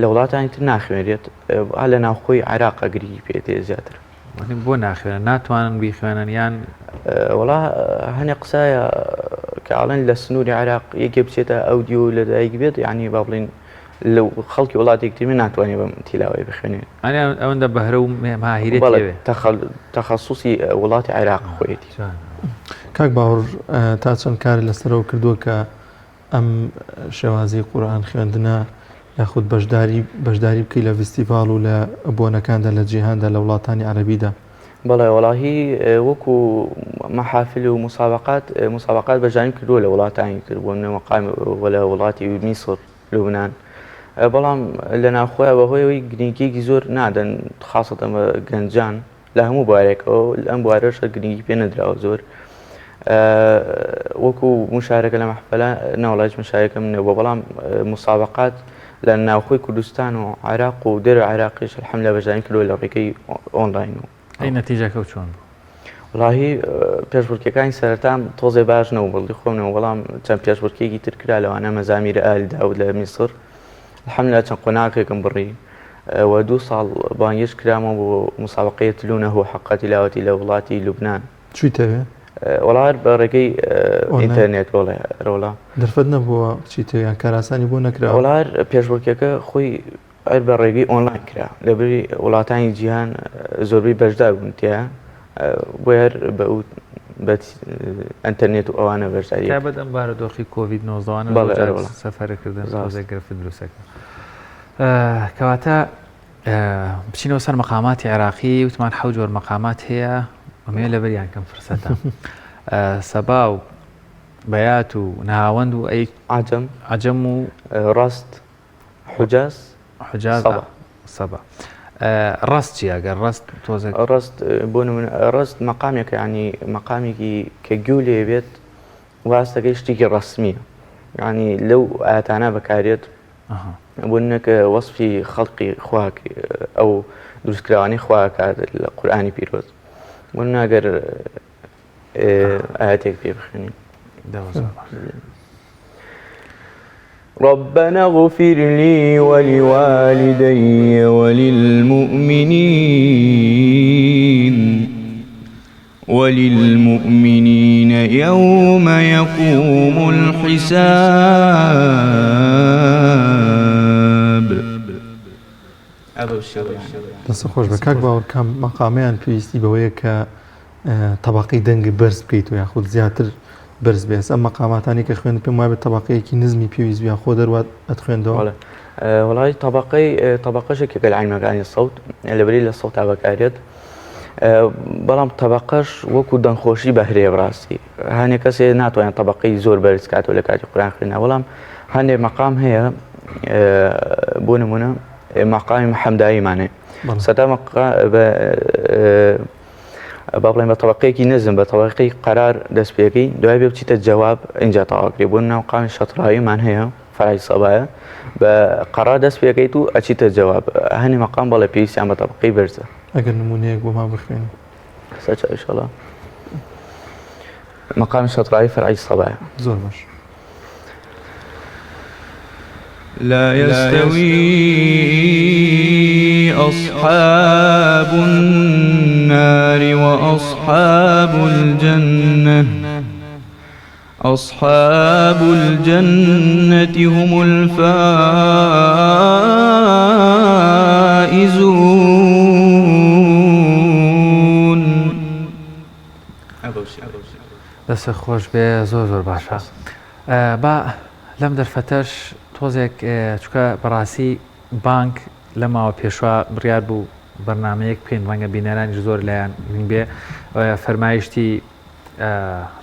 لە وڵاتانی تر ناخوێنرێت لە ناوخۆی عراقە گرنگی پێدێ زیاتر بۆ ناخوێنە ناتوانن بیخوێنن یان وڵا هەنێ قسایە کە ئاڵێن لە سنووری عراق یەکێ بچێتە ئەودیۆ لەدایک بێت یعنی با بڵین لەو خەڵکی وڵاتێکترمی ناتوانێت بەم تیلاوەی بخوێنێت ئەوەندە بەهرە و ماهیرێت تەخەسوسی وڵاتی عێراق خۆیەتی. کاک باوەڕ تا چەند کاری لەسەرەوە کردووە کە ئەم شێوازی قورئان خوێندنە یاخود بەشداری بکەی لە فستیڤاڵ و لە بۆنەکاندا لە جیهاندا لە وڵاتانی عەرەبیدا. بەڵێ وەڵاهی وەکو مەحافل و مسابقات بەژانی کردووە لە وڵاتانی تر بۆ مەقام لە وڵاتی میسر لوبنان بەڵام لە ناوخۆیە بەهۆیەوەی گرنگیەکی زۆر نادەن خاصەتە گەنجان لە هەموو بوارێکەوە ئەم بوارەشە گرنگی پێ نەدراوە زۆر وەکو مشارەکە لە مەحفەلە ناوڵاج مشارەکەم نەبووە بەڵام مسابقات لە ناوخۆی کوردستان و عێراق و دەرە عێراقیش الحەمدلە بەژانی کردووە لە ڕێگەی ئۆنلاین و ئەی نەتیجەکە چۆن بوو؟ وڵاهی پێشبڕکێکانی سەرەتام تۆزێ باش نەبوو بڵی خۆمنەوە بەڵام چەند پێشبڕکێکی تر کرا لەوانە مەزامیرە ئالی داود لە میسر الحەمدلە چەند قۆناغێکم بڕی و 2 ساڵ بانگێش کرامەوە بۆ مسابقەیە تلوونەه و حەقە تیلاوەتی لە وڵاتی لوبنان. چیتەوێ؟ وڵات بە ڕێگەی ئینتەرنێت وڵێ ڕۆڵە دەرفەت نەبووە چیتەوەیان کاراسانی بۆ نەکرا وڵات پێشبڕکێکە خۆی بە ڕێگەی ئۆنلاین کرا لەبەری وڵاتانی جیهان زۆربەی بەشدار بوون تیا بۆ هەر بە ئەنتەرنێت و ئەوانە بەشداری تایبەت ئەم بارودۆخی کۆڤید 19 سەفەرەکردن گرفت دروستەکە کەواتە بچینەوە سەر مەقاماتی عێراقی وتمان 7 جۆر مەقامات هەیە ئەمێ لەبەریان کەم فرسەتە سەبا و بەیات و ناوەند و ئەی عەجەم و ڕاست حوجاز سەبا ڕاست چی ئەگەر ڕاست تۆزێک ڕاست بۆ نمونە ڕاست مەقامێکە ینی مەقامێکی کە گوێ لێ بێت واستەکەی شتێکی ڕەسمیە ینی لەو ئاەتانە بەکارێت بۆ نەکە وەسفی خەڵقی خوا ئەو دروستکراوانی خوا کات لە قورئانی پیرۆز بۆ ناگەر ئاەتێک پێ بخوێنین ربنا اغفر لي ولوالدي وللمؤمنين يوم يقوم الحساب. دەست خۆش بە کاک باوەڕ کام مەقامیان پێویستی بەوەیە کە تەبەقەی دەنگ بەرز بکەیت و یاخود زیاتر بەرز بێت ئەم مەقاماتانی کە خوێن پێم وایە بە تەبەقەیەکی نزمی پێویست بیا خۆ دەروات ئەتخوێندەوە وڵی تەبەقەشێکێکە لە عینمەکانی سەوت لەبەری لە سەوتا بەکارێت بەڵام تەبەقەش وەکو دەنگخۆشی بەهرێ بڕاستی هەنێ کەسێ ناتوانێت تەبەقەی زۆر بەرز کاتەوە لە کاتی قورئان خوێندنە بەڵام هەندێک مەقام هەیە بۆ نمونە مەقامی حەمداییمانێ سەتا با بڵێن بە تەبەقەیەکی نزم بە تەبەقەی قەرار دەست پێکەی دوای بێ بچیتە جەواب ئینجا تەواوکرێ بۆ ناو مەقامی شەتڕاویمان هەیە فەرعی سەبایە بە قەرار دەست پێکەیت و ئەچیتە جەواب هەنی مەقام بەڵێ پێویستیان بە تەبەقەی بەرزە ئەگەر نمونەیەک بۆ ما بخوێن سەچ ئینشەڵڵا مەقامی شەتڕاوی فەرعی سەبایە زۆر باش لا يستوي أصحاب النار وأصحاب الجنة أصحاب الجنة هم الفائزون. دەست خۆش بێ زۆر باشە با لەم دەرفەتەش تۆزێک چکە بەڕاستی بانک لە ماوە پێشوا بڕیار بوو بەرنمەیەک پێین ڕەنگە بینەرانی زۆر لایەن بێ فەرمایشتی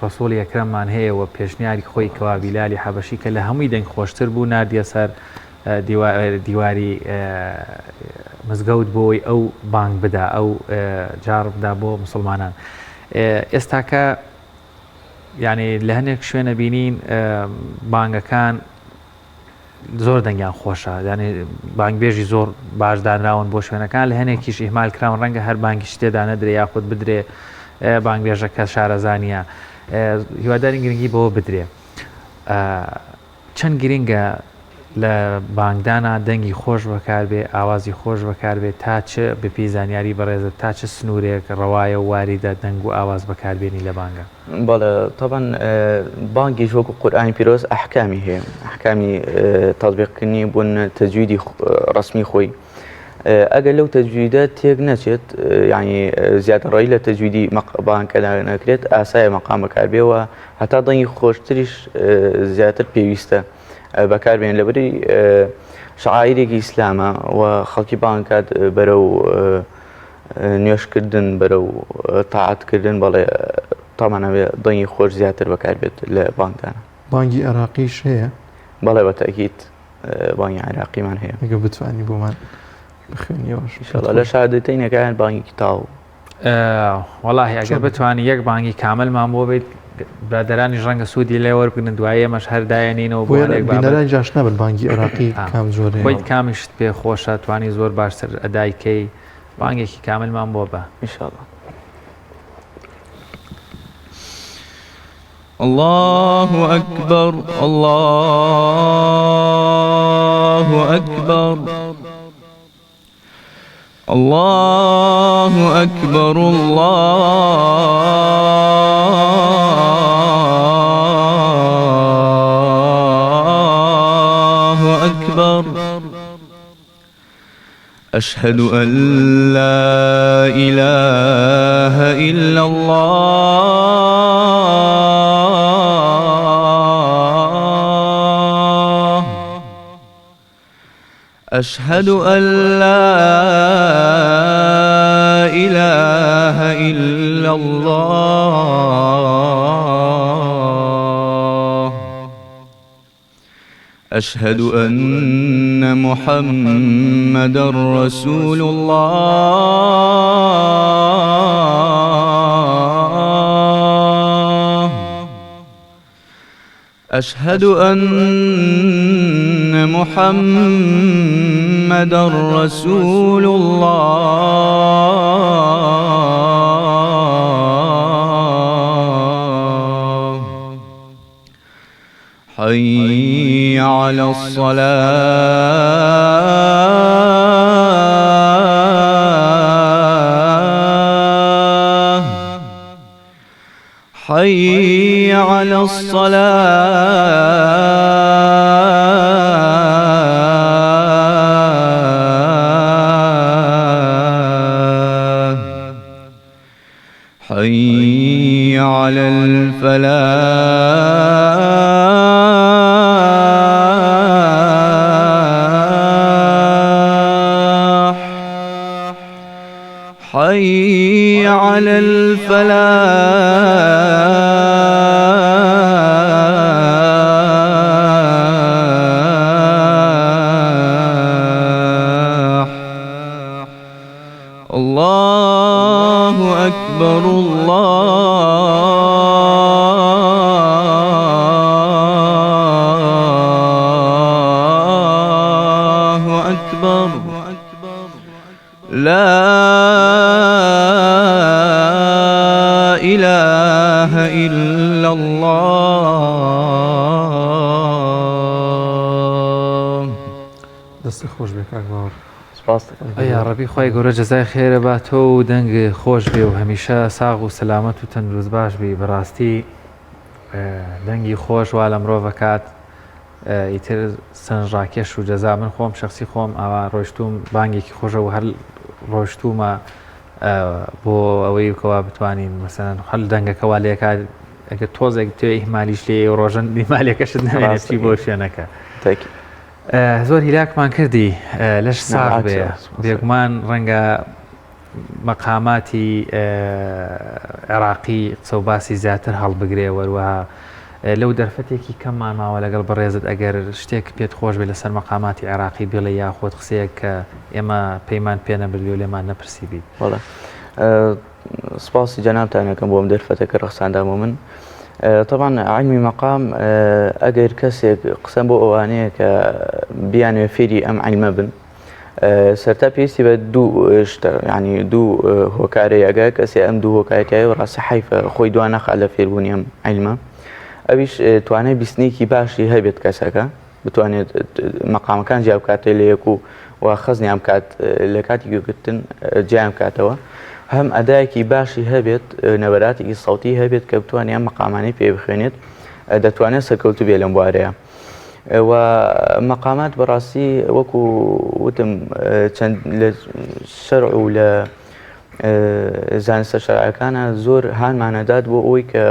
ڕسوڵی یەکرەممان هەیە و پێشنیاری خۆی کەوا بیلالی حەبەشی کە لە هەمووی دەنگ خۆشتر بوو نردیە سەر دیواری مزگەوت بۆی ئەو بانگ بدا ئەو جار بدا بۆ مسلمانان. ئێستاکە یعنی لە هەندێک شوێنە بینین بانگەکان زۆر دەنگیان خۆشە، یعنی بانگبێژی زۆر باشدانراون بۆ شوێنەکان، لە هەنێکیش ئیهمال کراون ڕەنگە هەر بانگیش تێدا نەدرێ یاخود بدرێ بانگبێژەکە شارەزانیە، هیواداری گرنگی بەوە بدرێ. چەند گرنگە لە بانگدانا دەنگی خۆش بەکاربێ، ئاوازی خۆش بەکاربێت تا چ بپی زانیاری بەڕێزە تا چ سنوورێک ڕەوایە و واریدە دەنگ و ئاواز بەکاربێنی لە بانگە. بەڵێ طبعا بانگیش وەکو قورئانی پیرۆز ئەحکامی هەیە، ئەحکامی تەطبیقکردنی بوون تەجویدی ڕسمی خۆی. ئەگەر لەو تەجویدە تێک نەچێت، یعنی زیاترڕایی لە تەجویدی بانگکەدا نەکرێت، ئاسایە مەقام بەکاربێەوە، هەتا دەنگی خۆشتریش زیاتر پێویستە بەکاربێن لەبەری شعائیرێکی ئیسلامە و خەڵکی بانگکات بەرەو نوێشکردن بەرەو تاعاتکردن، بەڵێ تامانەوێ دەنگی خۆش زیاتر بەکاربێت لە بانگدانە. بانگی عێراقیش هەیە؟ بەڵێ بەتەکید بانگی عێراقیمان هەیە. ئەگە بتوانی بۆمان بخوێنیەوەش لە شادەتەینەکان بانگی کتاو. وەڵاهی ئەگەر بتوانی یەک بانگی کاملمان بۆ بێت برادرانی ڕەنگە سوودی لێ وەربگرن، دوایە ئەمەش هەردایەنینەوە بۆ جاش نەبن بانگی عێراقی کام زۆرێ بۆیت کامیشت پێ خۆشە توانی زۆر باشتر ئەدایکەی بانگێکی کاملمان بۆ بە ئینشاءالله. الله أكبر الله أكبر الله أكبر الله أكبر أشهد أن لا إله إلا الله أشهد أن لا إله إلا الله أشهد أن محمدًا رسول الله أشهد أن محمدًا رسول الله حي على الصلاة حي على الصلاة حي على الفلاح حي على الفلاح الله أكبر الله أكبر لا إله إلا الله دەستی خۆش بێ کاک باوەڕ. ئەیا ڕەبی خۆی گەورە جەزای خێرە بە تۆ و دەنگ خۆش بێ و هەمیشە ساغ و سەلامەت و تەندروست باش بی. بەڕاستی دەنگی خۆش وا لە مرۆڤەکات ئیتر سنجڕاکێش و جەزا. من خۆم شخصی خۆم ئاوا ڕۆیشتوم بانگێکی خۆشە و هەر ڕۆیشتومە بۆ ئەوەی کەوا بتوانین مەسەن هەل دەنگەکەوا لێکات ئەگە تۆزێک توێ ئیهمالیش لێ و ڕۆژن دیمالێکەشت نامێنێتی بۆ شوێنەکە. زۆر هیلاکمان کردی لەش ساغ بێ بێگومان ڕەنگە مەقاماتی عێراقی قسە و باسی زیاتر هەڵبگرێ وەروەها لەو دەرفەتێکی کەممان ماوە لەگەڵ بەڕێزت ئەگەر شتێک پێت خۆش بێ لەسەر مەقاماتی عێراقی بڵێ یاخۆت قسەیەک کە ئێمە پەیمان پێ نەبردوێ لێمان نەپرسی بیت. سپاسی جەنابتانەکەم بۆم دەرفەتەکە ڕخساندامە من. طبعا علمی مەقام ئەگەر کەسێک قسەم بۆ ئەوانەیە کە بیانوێ فێری ئەم عیلمە بن سەرتا پێویستی بە ینی دوو هۆکارەیە ئەگە کەسێ ئەم دوو هۆکارەتیایە ڕاستە حیفە خۆی دوان نەخات لە فێربوونی ئەم عیلمە ئەویش توانای بیستنێکی باشی هەبێت کەسەکە بتوانێت مەقامەکان جیاب بکاتێ لە یەک و خەزنیان بکات لە کاتی گوێگرتن جیان بکاتەوە هەم ئەدایەکی باشی هەبێت نەبەراتێکی سەوتی هەبێت کە بتوانێت ئەم مەقامانەی پێ بخوێنێت دەتوانێت سەرکەوتو بێ لەم بوارەیە و مەقامات بەڕاستی وەکو وتم چەند لە شەرع و لە زانستە شەرعەکانە زۆر هانمانەدات بۆ ئەوەی کە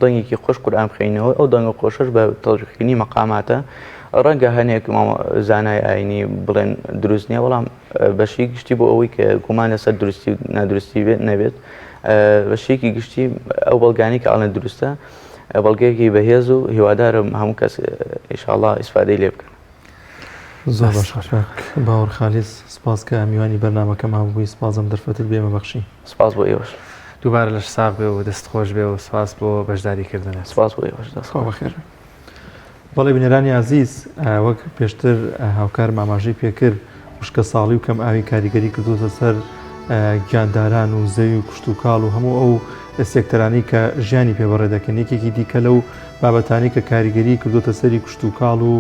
دەنگێکی خۆش قورئان بخوێنەوە ئەو دەنگە خۆشەش بە تەڵخینی مەقاماتە ڕەنگە هەنێک زانای ئاینی بڵێن دروست نییە بەڵام بەشی گشتی بۆ ئەوەی کە گومان لەسەر درستی و نادرستی بێت نەبێت بەشێکی گشتی ئەو بەڵگانی کە ئاڵە دروستە بەڵگەیەکی بەهێز و هیوادارم هەموو کەس ئینشاءالله ئیسفادەی لێ بکەن. زۆر باش باوەڕ خالیس سپاس کە میوانی بەرنامەکەم هەبووی سپاسم دەرفەتت بێمە بەخشی. سپاس بۆ ئێوەش دووبارە لەش ساغ بێ و دەست خۆش بێ و سپاس بۆ بەشداریکردنە. سپاس بۆ ئێوەش دەست بەخێر. بەڵێ بینەرانی عزیز وەک پێشتر هاوکار ماماژەی پێکرد وشکە ساڵی و کەم ئاوی کاریگەری کردوتە سەر گیانداران و زەوی و کشت و کاڵ و هەموو ئەو سێکتەرانی کە ژیانی پێبەڕێ دەکەن یەکێکی دیکە لەو بابەتانی کە کاریگەری کردوتە سەری کشت و کاڵ و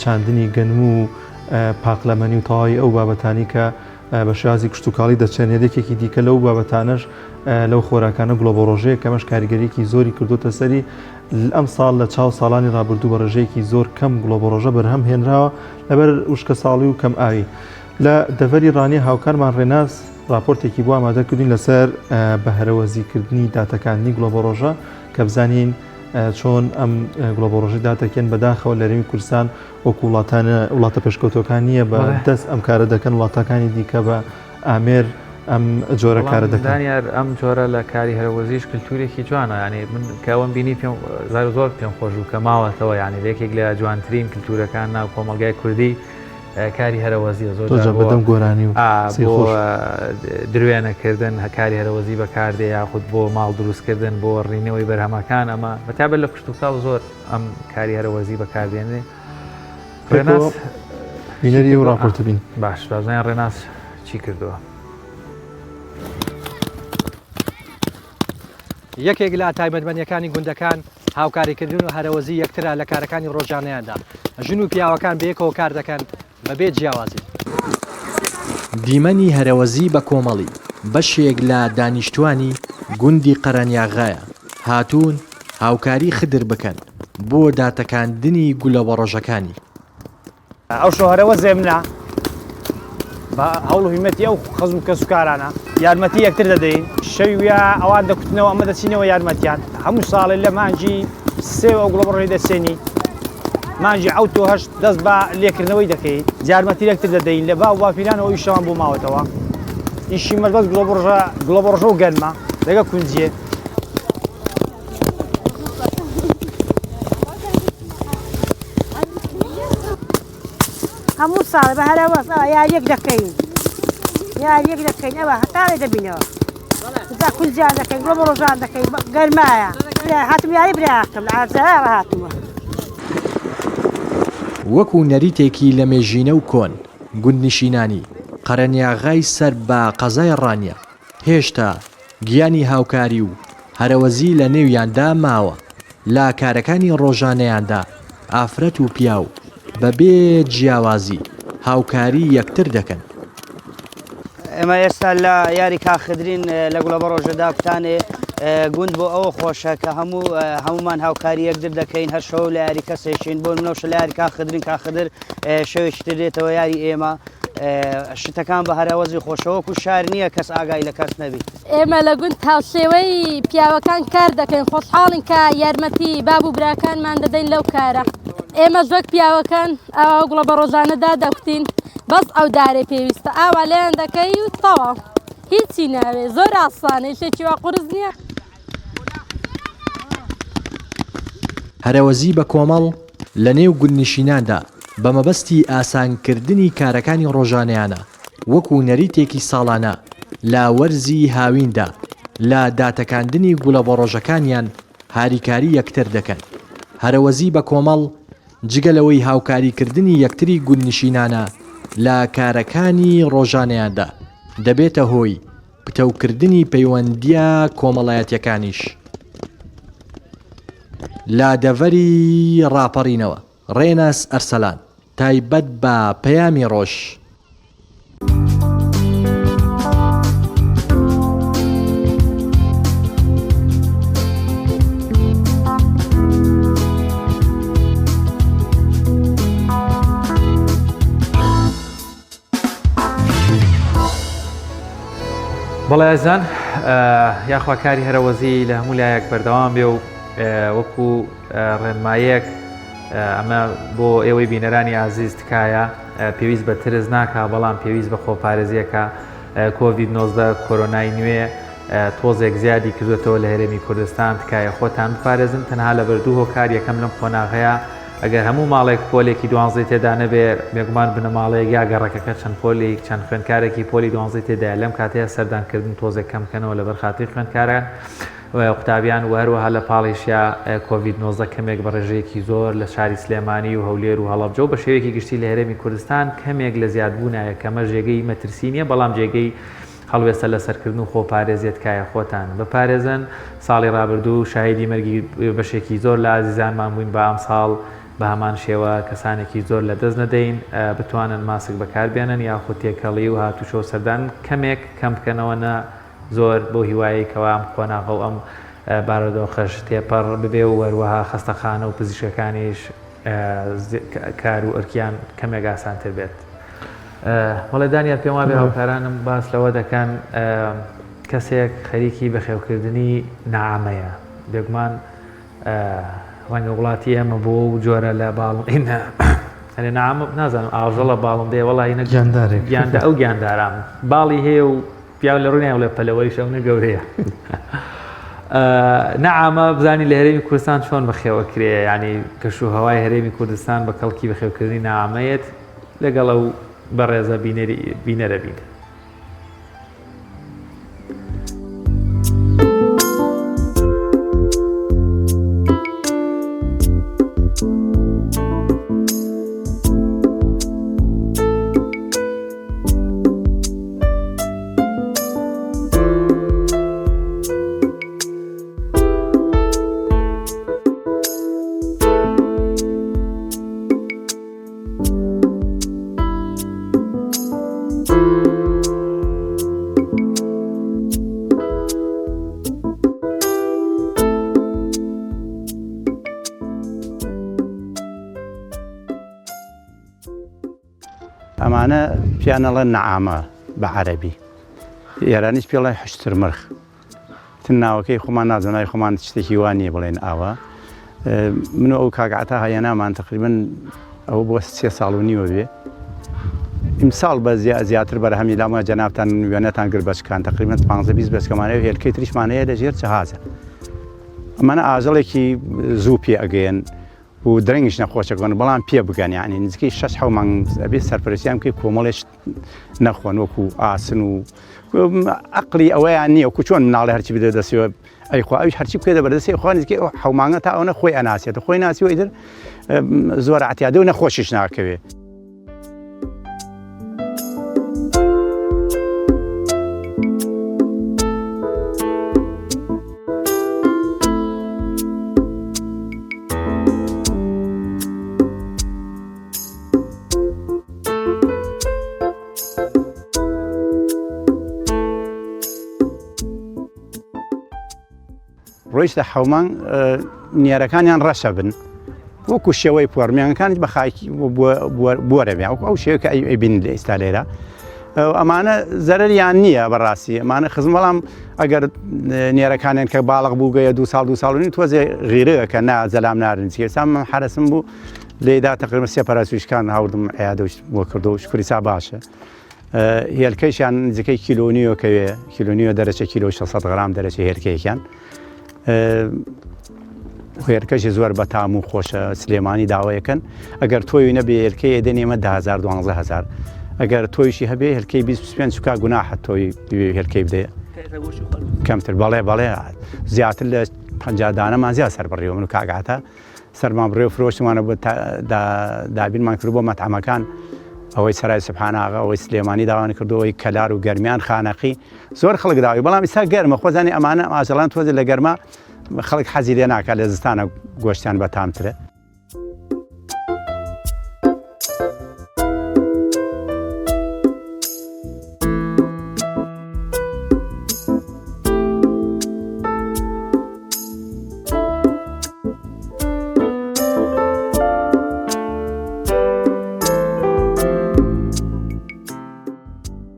چاندنی گەنم و پاقلەمەنی و تەواوی ئەو بابەتانی کە بە شازی کشت و کاڵی دەچێنێت یەکێکی دیکە لەو بابەتانەش لەو خۆراکانە گلۆبۆڕۆژەیە کەمەش کاریگەریەکی زۆری کردوتە سەری ئەم ساڵ لە چاو ساڵانی ڕابردوو بە ڕێژەیەکی زۆر کەم گلۆبۆڕۆژە بەرهەم هێنراوە لەبەر وشکە ساڵی و کەم ئاوی لە دەڤەری ڕانی هاوکارمان ڕێناس راپۆرتێکی بۆ ئامادە کردین لەسەر بەهرەوەزیکردنی داتەکانی گلۆبۆڕۆژە کە بزانین چۆن ئەم گلۆبۆڕۆژی داتەکەن بەداخەوە لە هەرێمی کوردستان وەکو وڵاتە پێشکەوتەکان نییە بە دەست ئەم کارە دەکەن وڵاتەکانی دیکە بە ئامێر ئەم جۆرە کارە دەکەن. دانیار ئەم جۆرە لە کاری هەرەوەزیش کللتورێکی جوانە ینی من کەوەم بینی زۆر پێم خۆش و کە ماوەتەوە ینی یەکێک لە جوانترین کللتورەکان ناو کۆمەلگای کوردی کاری هەرەوەزیە زۆر بەدەم گۆرانی و درێنەکردن هەکاری هەرەوەزی بەکاردێ یاخود بۆ ماڵ دروستکردن بۆ ڕینەوەی بەرهەمەکان ئەمە بەتابەت لە کشت و کاڵ زۆر ئەم کاری هەرەوەزی بەکاردێنێ. ڕێناس بینەری و راپۆرتە بین. باش بازانیان ڕێناس چی کردووە؟ یەکێک لە تایبەتمەندیەکانی گوندەکان هاوکاریکردن و هەرەوەزی یەکترە لە کارەکانی ڕۆژانەیاندا ژن و پیاوەکان بەیەکەوە کار دەکەن بەبێ جیاوازی. دیمەنی هەرەوەزی بە کۆمەڵی بەشێک لە دانیشتوانی گوندی قەرەنیاغایە هاتوون هاوکاری خدر بکەن بۆ داتەکاندنی گولەوە ڕۆژەکانی. ئەو شۆهرەوەزێ منە بە هەوڵ و هیمەتی ئەو خەزم کە سوکارانە یارمەتی یەکتر دەدەین شەوی ویا ئەوان دەکوتنەوە ئەمە دەچینەوە یارمەتیان هەموو ساڵی لە مانجی سێ ئەو گڵۆڕی دەسێنی مانجی ئەو تۆ هەشت دەست بە لێکردنەوەی دەکەیت جارمەتی یەکتر دەدەین لە باو باپیرانەوە ئیشەوان بۆ ماوەتەوە ئیشی مەربەست گڵۆبڕۆژە و گەرمە لەگە کونجێ هەموو ساڵ بە هەرەوەز یاریەک دەکەین یاریەک دەکەین ئەوە هەتاڵی دەبینەوە دا کونجیان دەکەین گڵۆبڕۆژان دەکەین گەرمایە هاتم یاری براکەم لە ئازاوە هاتووە. وەکو نەریتێکی لە مێژینە و کۆن گوندنشینانی قەرەنیاغای سەر بە قەزای ڕانیە هێشتا گیانی هاوکاری و هەرەوەزی لە نێویاندا ماوە لە کارەکانی ڕۆژانەیاندا ئافرەت و پیاو بەبێ جیاوازی هاوکاری یەکتر دەکەن. ئێمە ئێستا لە یاری کاخدرین لە گوڵەبە ڕۆژەدا کوتانێ گوند بۆ ئەوە خۆشە کە هەمومان هاوکاری یەکتر دەکەین هەر شەو لە یاری کەسێکین بۆ منەوش لە یاری کاخدرین کاخدر شەوێکتر دێتەوە یاری ئێمە شتەکان بە هەرەوەزی خۆشەوەکو شار نییە کەس ئاگای لە کەس نەبی. ئێمە لە گوند هاوسێوەی پیاوەکان کار دەکەین خۆشحاڵین کە یارمەتی باب و براکانمان دەدەین لەو کارە. ئێمە زۆک پیاوەکان ئەوە گوڵە بە ڕۆژانەدا دەکوتین بەس ئەو دارێ پێویستە ئاوا لەیان دەکەی و تەواو هیچی ناوێ زۆر ئاسانە شتێکی وا قورس نییە. هەرەوەزی بە کۆمەڵ لە نێو گوندنشیناندا بە مەبەستی ئاسانکردنی کارەکانی ڕۆژانەیانە وەکو نەریتێکی ساڵانە لا وەرزی هاویندا لا داتەکاندنی گوڵە بە ڕۆژەکانیان هاریکاری یەکتر دەکەن. هەرەوەزی بە کۆمەڵ جگەلەوەی هاوکاریکردنی یەکتری گوندنشینانە لە کارەکانی ڕۆژانەیاندا دەبێتە هۆی پتەوکردنی پەیوەندیە کۆمەڵایەتیەکانیش. لا دەڤەری ڕاپەڕینەوە ڕێناس ئەرسەلان تایبەت بە پەیامی ڕۆژ. بەڵێزان یاخوا کاری هەرەوەزی لە هەموو لایەک بەردەوام بێ و وەکو ڕێنمایەک ئەمە بۆ ئێوەی بینەرانی عزیز تکایە پێویست بە ترس ناکا بەڵام پێویست بە خۆپارێزیەکە کۆڤید-19 کۆرۆنای نوێ تۆزێک زیادی کردوێتەوە لە هەرێمی کوردستان تکایە خۆتان بپارێزن تەنها لە بەردوو هۆکار یەکەم لەم قۆناغەیە ئەگەر هەموو ماڵێک پۆلێکی 12 تێدا نەبێ بێگومان بنە ماڵەیەک یا گەڕەکەکە چەند پۆلی چەند خوێندکارێکی پۆلی 12 تێدایە لەم کاتەیە سەردانکردن تۆزێک کەم بکەنەوە لە بەرخاتری خوێندکاران قوتابیان و هەروەها لە پاڵیشیا کۆڤید-19 کەمێک بە ڕێژەیەکی زۆر لە شاری سلێمانی و هەولێر و هەڵەبجە و بە شێوەیەکی گشتی لە هەرێمی کوردستان کەمێک لە زیادبوونایە کەمە ژێگەی مەترسی نیە بەڵام جێگەی هەڵوێستە لە سەرکردن و خۆپارێزیێت کایە خۆتان بپارێزن. ساڵی ڕابردوو شاهدی مەرگی بەشێکی زۆر لە ئازیزانمان بووین بە ئەم ساڵ بە هەمان شێوە کەسانێکی زۆر لە دەست نەدەین بتوانن ماسک بەکاربێنن یاخود تێکەڵی و هاتوچۆ سەردان کەمێک کەم بکەنەوە نە زۆر بۆ هیواییکەوە ئەم قۆناغە و ئەم بارودۆخەش تێپەڕ ببێ و وەروەها خەستەخانە و پزیشکەکانیش کار و ئەرکیان کەمێک ئاسانتر بێت. وەڵێ دانیار پێم وابێ هاوکارانم باس لەوە دەکەن کەسێک خەریکی بەخێوکردنی نەعامەیە بێگومان ڕەنگە وڵاتی ئێمە بۆ و جۆرە لە باڵێنە نەعام نازانم ئاژەڵە باڵم دێ وەڵی گیاندا ئەو گیاندارام باڵی هەیە و پیاو لە ڕوونیان لە پەلەوەی شەونە گەورەیە. نەعامە بزانی لە هەرێمی کوردستان چۆن بەخێوە کرێ ینی کەش و هەوای هەرێمی کوردستان بە کەڵکی بەخێوکردنی نەعامەیەت لەگەڵ ئەو بەڕێزە بینەرە بین. ئەمانە پیانەڵە نەعامە بە عەرەبی ئێرانیش پێڵای حشتر مرخ تن ناوەکەی خۆمان نازانای خۆمان شتێکی وانیە بڵێن ئاوە من ئەو کاگعتا هەیەنامان تقریبن ئەو بۆ 3 ساڵ و نیوە بێ ئیمساڵ بە زیاتر بەرهەمی لامە جەنابتان وێنەتان گر بەچکان تقریبن 15-20 بەچکەمانەیە هێلکەی تریشمانەیە لەژێر جەهازە ئەمانە ئاژەڵێکی زوو پێ ئەگەیەن و درەنگیش نەخۆشەکەن بەڵام پێ بگەن یعنی نزیکەی 6 مانگ ئەبێ سەرپەرستیان بکەی کۆمەڵێش نەخۆن وەکو ئاسن و عەقلی ئەوەیان نییە وەکو چۆن مناڵی هەرچی بدە دەستیەوە ئەیخوا ئەویش هەرچی بکەیتە بەردەستی خوا نزیکەی 7 مانگە تا ئەوە خۆی ئەناسێتە خۆی ناسیەوە ئیتر زۆر عەتیادە و نەخۆشیش ناکەوێ. ڕۆیشتە حەومانگ نیارەکانیان ڕەشە بن وەکو شێوەی پۆرمیانەکانی بە خاکی بۆرە بێ ئەو شێوە کە ئەیبین لە ئێستا لێرە ئەمانە زەرەریان نییە بەڕاستی ئەمانە خزم بەڵام ئەگەر نێرەکانیان کە باڵغ بوو گەیە 2 ساڵ 2 ساڵ و نیم تۆزێ غیرەیە کە نا زەلام نارنجی ئێستا من حرەسم بوو لێدا تقریبا سێ پاراسویشکان هاوردم عیادە بۆ کردو و شکریسا باشە هێلکەیشیان نزیکەی کیلۆنیۆکەوێ کیلۆنیۆ دەرەچە کیلۆ 600 غرام دەرەچە هێرکەیەکیان هێرکەشی زۆر بە تام و خۆشە سلێمانی داوایەکەن ئەگەر تۆی نەبێ هێرکەی دێنێمە 10,000 ئەگەر تۆیشی هەبێ هێرکەی 25 سوکا گوناحە تۆی هێرکەی بدەیە کەمتر بەڵێ زیاتر لە 50 دانەمان زیاد سەر بڕێەوە من و کاگاتە سەرمان بڕێ و فرۆشتمانە بۆ دابینمان کرد بۆ مەتعەمەکان ئەوەی سەرای سبحاناغا ئەوەی سلێمانی داوانی کردەوەی کەلار و گەرمیان خانەقی زۆر خەڵک داوی بەڵام ئێستا گەرمە خۆزانانی ئەمانە ئاژەڵان تۆزە لە گەرما خەڵک حەزی لێ ناکات لە زستانە گۆشتیان بە تامترە.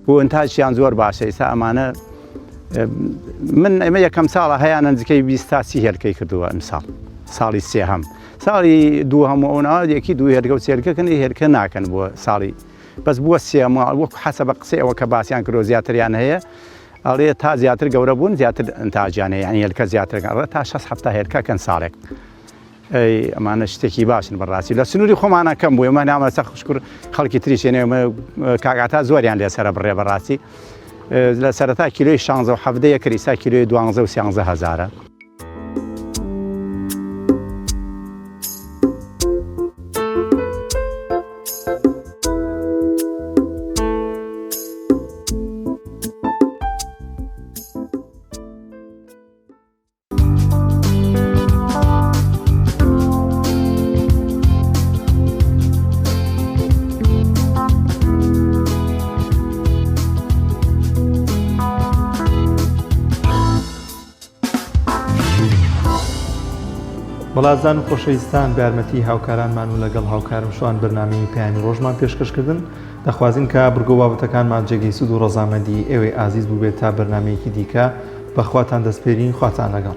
بۆ ئەنتاژیان زۆر باشە ئێستا ئەمانە من ئەمە یەکەم ساڵە هەیە نزیکەی 20 تا 30 هێرکەی کردووە ئەمساڵ ساڵی سێهەم ساڵی دووهەم ئەوە یەکی دوو هێرکە و سێرکەکەن هێرکە ناکەن بۆ ساڵی بەس بووە سێمە وەک حەسە بە قسەی ئەوە کە باسییان کردۆ زیاتریان هەیە ئەڵێ تا زیاتر گەورە بوون زیاتر ئەنتاژیان هەیە یعنی هێرکە زیاترەکان ڕێ تا 6 هەفتە هێرکەکەن ساڵێک ئەمانە شتێکی باشن بەڕاستی لە سنووری خۆمانە کەم بوو ئەمە نامەسە خوشکر خەڵکی تریشێنێمە کاگاتا زۆریان لێسرە بڕێ بەڕاستی لە سەرەتا کیلۆی 16 کریسا کیلۆی 12 و 13,000. وڵاتزان و خۆشەویستان بە یارمەتی هاوکارانمان و لەگەڵ هاوکارم شوان بەرنامەی پەیامی ڕۆژمان پێشکەشکردن دەخوازین کە بڕگۆ بابەتەکانمان جێگەی سود و ڕەزامەندی ئێوەی ئازیز بوو بێت تا بەرنامەیەکی دیکە بەخواتان دەستپێرین خواتان لەگەڵ.